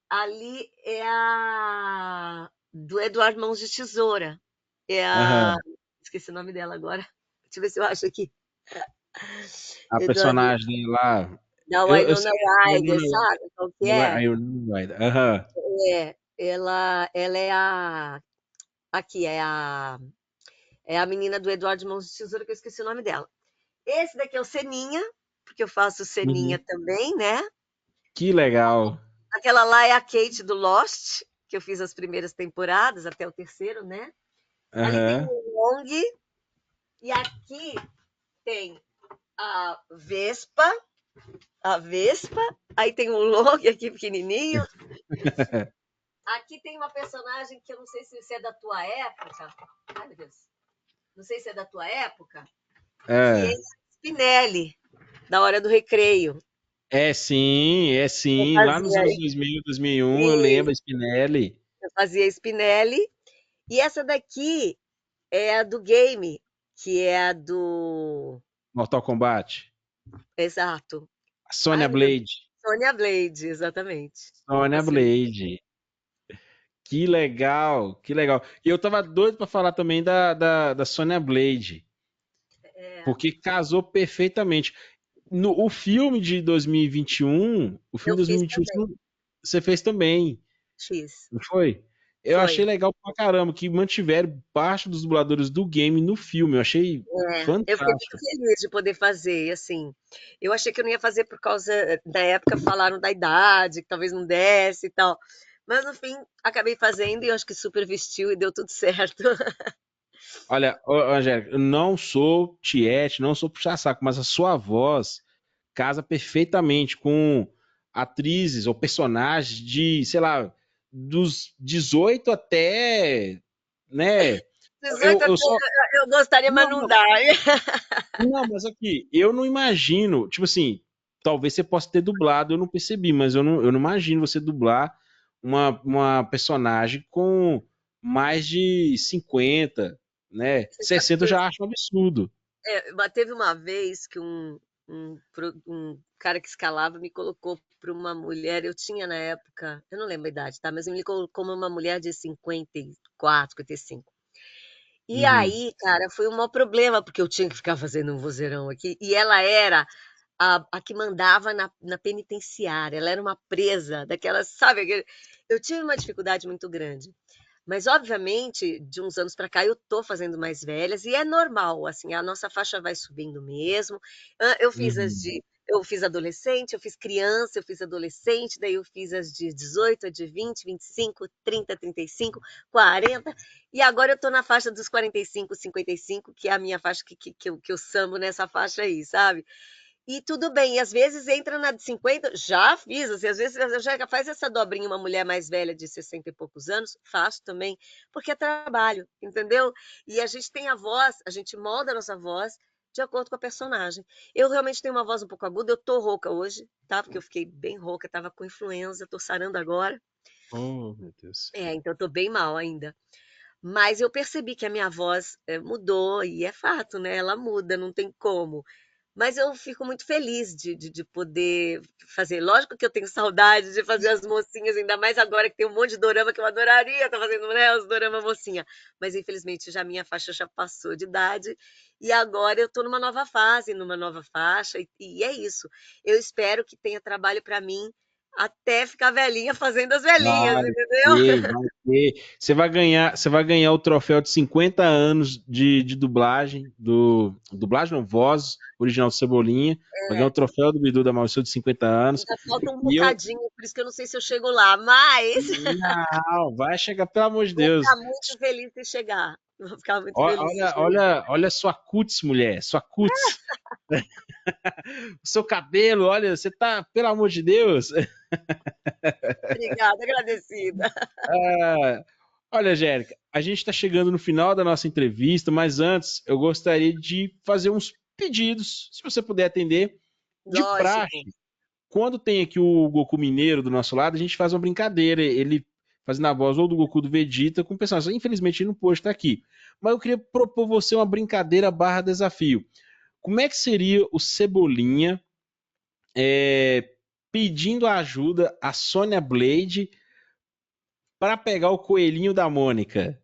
Ali é a do Eduardo Mãos de Tesoura. É a aham. esqueci o nome dela agora. Deixa eu ver se eu acho aqui. A Eduardo personagem lá, da eu Winona sei, Ryder, sabe qual que é? aham, É, ela é é a menina do Eduardo Mãos de Tesoura, que eu esqueci o nome dela. Esse daqui é o Seninha, porque eu faço Seninha uhum. também, né. Que legal. Aquela lá é a Kate do Lost, que eu fiz as primeiras temporadas, até o terceiro, né. Ali tem Aham. o Long. E aqui tem a Vespa, a Vespa, aí tem um Long aqui pequenininho. Aqui tem uma personagem que eu não sei se é da tua época. Ai, meu Deus. Não sei se é da tua época, que é É. Spinelli, da Hora do Recreio. É Eu sim. Lá nos fazia, anos 2000, 2001, eu isso, lembro, Spinelli, eu fazia Spinelli. E essa daqui é a do game, que é a do. Mortal Kombat. Exato. Sonya Ai, meu Deus. Blade. Sonya Blade, exatamente. Sonya Esse mesmo. Blade. Que legal, que legal. E eu tava doido pra falar também da Sonya Blade, É, porque casou perfeitamente. O filme de 2021, o filme eu de fiz 2021, também. você fez também, X. não foi? Eu achei Foi. legal pra caramba que mantiveram parte dos dubladores do game no filme. Eu achei É, eu fiquei muito fantástico. feliz de poder fazer, assim. Eu achei que eu não ia fazer por causa, na época falaram da idade, que talvez não desse e tal. Mas no fim, acabei fazendo e eu acho que super vestiu e deu tudo certo. Olha, ô, Angélica, eu não sou tiete, não sou puxa-saco, mas a sua voz casa perfeitamente com atrizes ou personagens de, sei lá, dos 18 até, né? 18 Eu até só. eu gostaria, mas Não, não não, dá. não, mas aqui, eu não imagino, tipo assim, talvez você possa ter dublado, eu não percebi, mas eu não imagino você dublar uma personagem com mais de 50, né? Você sabe 60 que eu já acho um absurdo. mas teve uma vez que um cara que escalava me colocou para uma mulher, eu tinha na época, eu não lembro a idade, tá? Mas ele me colocou como uma mulher de 54, 55. E Uhum. aí, cara, foi um maior problema, porque eu tinha que ficar fazendo um vozeirão aqui, e ela era a que mandava na penitenciária, ela era uma presa daquelas, sabe? Eu tive uma dificuldade muito grande. Mas, obviamente, de uns anos para cá, eu tô fazendo mais velhas e é normal, assim, a nossa faixa vai subindo mesmo. Eu fiz Uhum. eu fiz adolescente, eu fiz criança, eu fiz adolescente, daí eu fiz as de 18, a de 20, 25, 30, 35, 40, e agora eu tô na faixa dos 45, 55, que é a minha faixa que eu sambo nessa faixa aí, sabe? E tudo bem, e às vezes entra na de 50, já fiz, assim, às vezes eu já faz essa dobrinha uma mulher mais velha de 60 e poucos anos, faço também, porque é trabalho, entendeu? E a gente tem a voz, a gente molda a nossa voz de acordo com a personagem. Eu realmente tenho uma voz um pouco aguda, eu tô rouca hoje, tá? Porque eu fiquei bem rouca, tava com influenza, tô sarando agora. Oh, meu Deus. Então eu tô bem mal ainda. Mas eu percebi que a minha voz mudou, e é fato, né? Ela muda, não tem como. Mas eu fico muito feliz de poder fazer. Lógico que eu tenho saudade de fazer as mocinhas, ainda mais agora que tem um monte de dorama que eu adoraria estar fazendo, né, os dorama mocinha. Mas infelizmente já minha faixa já passou de idade e agora eu estou numa nova fase, numa nova faixa e é isso. Eu espero que tenha trabalho para mim até ficar velhinha fazendo as velhinhas, Vai entendeu? ter, vai ter. Você vai ganhar o troféu de 50 anos de dublagem, dublagem não, voz original do Cebolinha. Vai ganhar o É, troféu do Bidu da Maldição de 50 anos. ainda falta um E eu, bocadinho, por isso que eu não sei se eu chego lá, mas não, vai chegar, pelo amor de vou Deus. ficar muito feliz se chegar. Vou ficar muito feliz se Olha, chegar. olha, olha sua cutis, mulher, sua cutis. O seu cabelo, olha, você tá, pelo amor de Deus. Obrigada, agradecida. Ah, olha, Angélica, a gente está chegando no final da nossa entrevista, mas antes eu gostaria de fazer uns pedidos, se você puder atender, de Lógico. praxe. Quando tem aqui o Goku Mineiro do nosso lado, a gente faz uma brincadeira, ele fazendo a voz ou do Goku do Vegeta com o personagem. Infelizmente ele não pôde estar aqui, mas eu queria propor você uma brincadeira barra desafio. Como é que seria o Cebolinha é, pedindo ajuda a Sonya Blade para pegar o coelhinho da Mônica?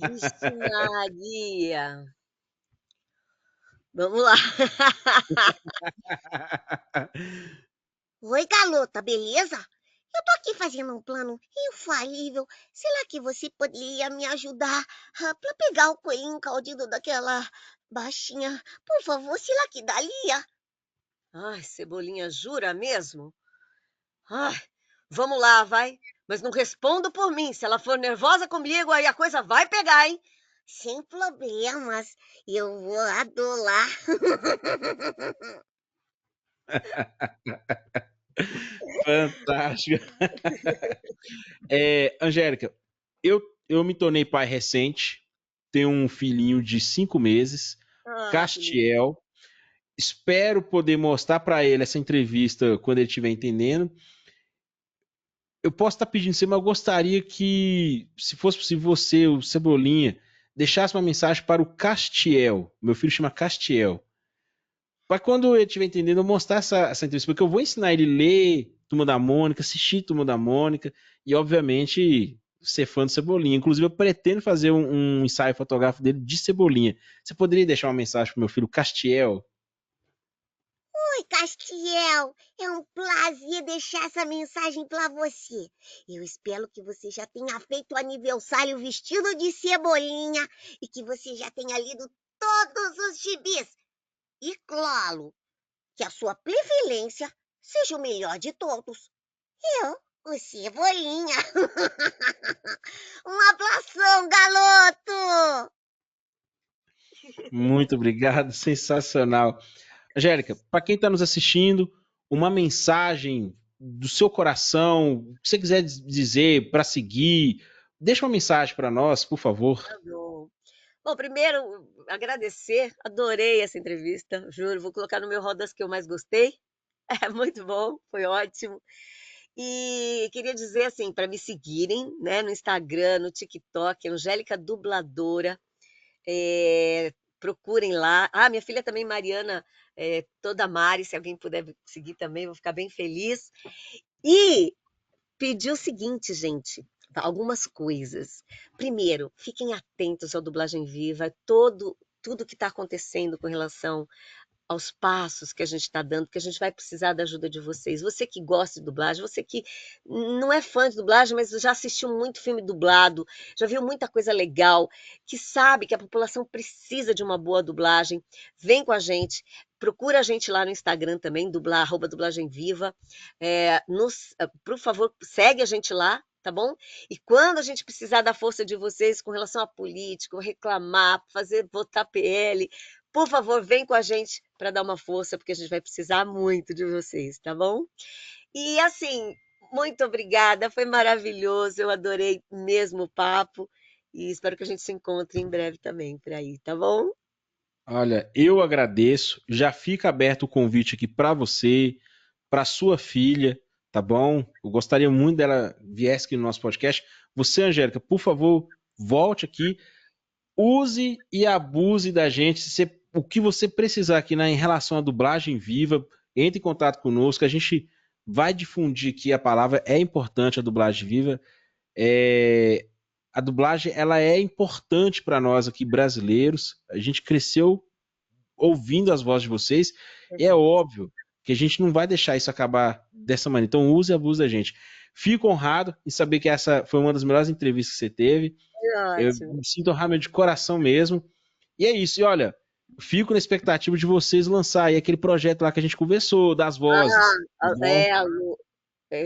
Vixe Maria. Vamos lá. Oi, garota, beleza? Eu tô aqui fazendo um plano infalível. Será que você poderia me ajudar pra pegar o coelhinho encaldido daquela baixinha? Por favor, será que daria? Ai, Cebolinha, jura mesmo? Ai, vamos lá, vai. Mas não respondo por mim. Se ela for nervosa comigo, aí a coisa vai pegar, hein? Sem problemas, eu vou adorar. Fantástico. Angélica, eu me tornei pai recente, tenho um filhinho de 5 meses, Ah, que lindo. Castiel. Espero poder mostrar para ele essa entrevista quando ele estiver entendendo. Eu posso estar pedindo você, mas eu gostaria que, se fosse possível, você, o Cebolinha, deixasse uma mensagem para o Castiel. Meu filho chama Castiel. Para quando ele estiver entendendo, eu mostrar essa entrevista, porque eu vou ensinar ele a ler Turma da Mônica, assistir Turma da Mônica e, obviamente, ser fã do Cebolinha. Inclusive, eu pretendo fazer um ensaio fotográfico dele de Cebolinha. Você poderia deixar uma mensagem para o meu filho Castiel? Oi, Castiel. É um prazer deixar essa mensagem para você. Eu espero que você já tenha feito o aniversário vestido de cebolinha e que você já tenha lido todos os gibis. E claro, que a sua preferência seja o melhor de todos. Eu, o Cebolinha. Um abração, garoto! Muito obrigado, sensacional. Angélica, para quem está nos assistindo, uma mensagem do seu coração, o que você quiser dizer para seguir, deixa uma mensagem para nós, por favor. Tá bom. Bom, primeiro, agradecer, adorei essa entrevista, juro, vou colocar no meu rodas que eu mais gostei. É muito bom, foi ótimo. E queria dizer assim, para me seguirem, né, no Instagram, no TikTok, Angélica Dubladora, procurem lá. Ah, minha filha também, Mariana, toda Mari, se alguém puder seguir também, vou ficar bem feliz. E pedir o seguinte, gente, tá, algumas coisas. Primeiro, fiquem atentos ao Dublagem Viva, tudo que está acontecendo com relação aos passos que a gente está dando, que a gente vai precisar da ajuda de vocês. Você que gosta de dublagem, você que não é fã de dublagem, mas já assistiu muito filme dublado, já viu muita coisa legal, que sabe que a população precisa de uma boa dublagem, vem com a gente. Procura a gente lá no Instagram também, @Dublagem Viva. Por favor, segue a gente lá, tá bom? E quando a gente precisar da força de vocês com relação a político, reclamar, fazer votar PL, por favor, vem com a gente para dar uma força, porque a gente vai precisar muito de vocês, tá bom? E assim, muito obrigada, foi maravilhoso, eu adorei mesmo o papo e espero que a gente se encontre em breve também por aí, tá bom? Olha, eu agradeço. Já fica aberto o convite aqui para você, para sua filha, tá bom? Eu gostaria muito dela viesse aqui no nosso podcast. Você, Angélica, por favor, volte aqui, use e abuse da gente. O que você precisar aqui em relação à dublagem viva, entre em contato conosco. A gente vai difundir aqui a palavra. É importante a dublagem viva. É, a dublagem ela é importante para nós aqui brasileiros. A gente cresceu ouvindo as vozes de vocês, e é Verdade. óbvio que a gente não vai deixar isso acabar dessa maneira. Então use e abuse da gente. Fico honrado em saber que essa foi uma das melhores entrevistas que você teve. Eu Ótimo. me sinto honrado de coração mesmo. E é isso. E olha, fico na expectativa de vocês lançar aí aquele projeto lá que a gente conversou, das vozes. Tá bom? Alô,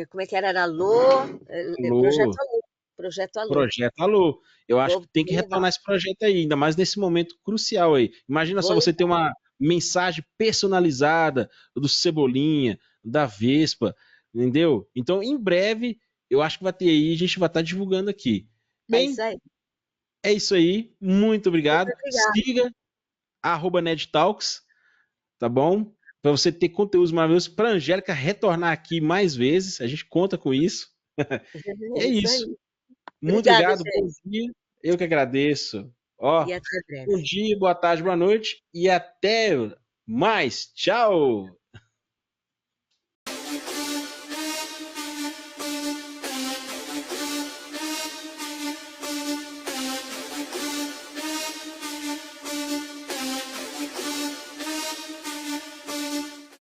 como é que era? Era Alô, Projeto Alô, Alô, Projeto Alô. projeto Alô. Eu acho Vou que tem que levar, retornar esse projeto aí, ainda mais nesse momento crucial aí. Imagina vou só você ter levar. uma mensagem personalizada do Cebolinha, da Vespa, entendeu? Então, em breve, eu acho que vai ter aí, a gente vai estar divulgando aqui. É isso Bem, aí. é isso aí. Muito Muito obrigado. obrigada. Siga @NedTalks, tá bom? Para você ter conteúdos maravilhosos, para a Angélica retornar aqui mais vezes, a gente conta com isso. E É é isso isso. aí. Muito Obrigada, obrigado, bom gente. dia. Eu que agradeço. E Ó, até breve. bom dia, boa tarde, boa noite e até mais. Tchau.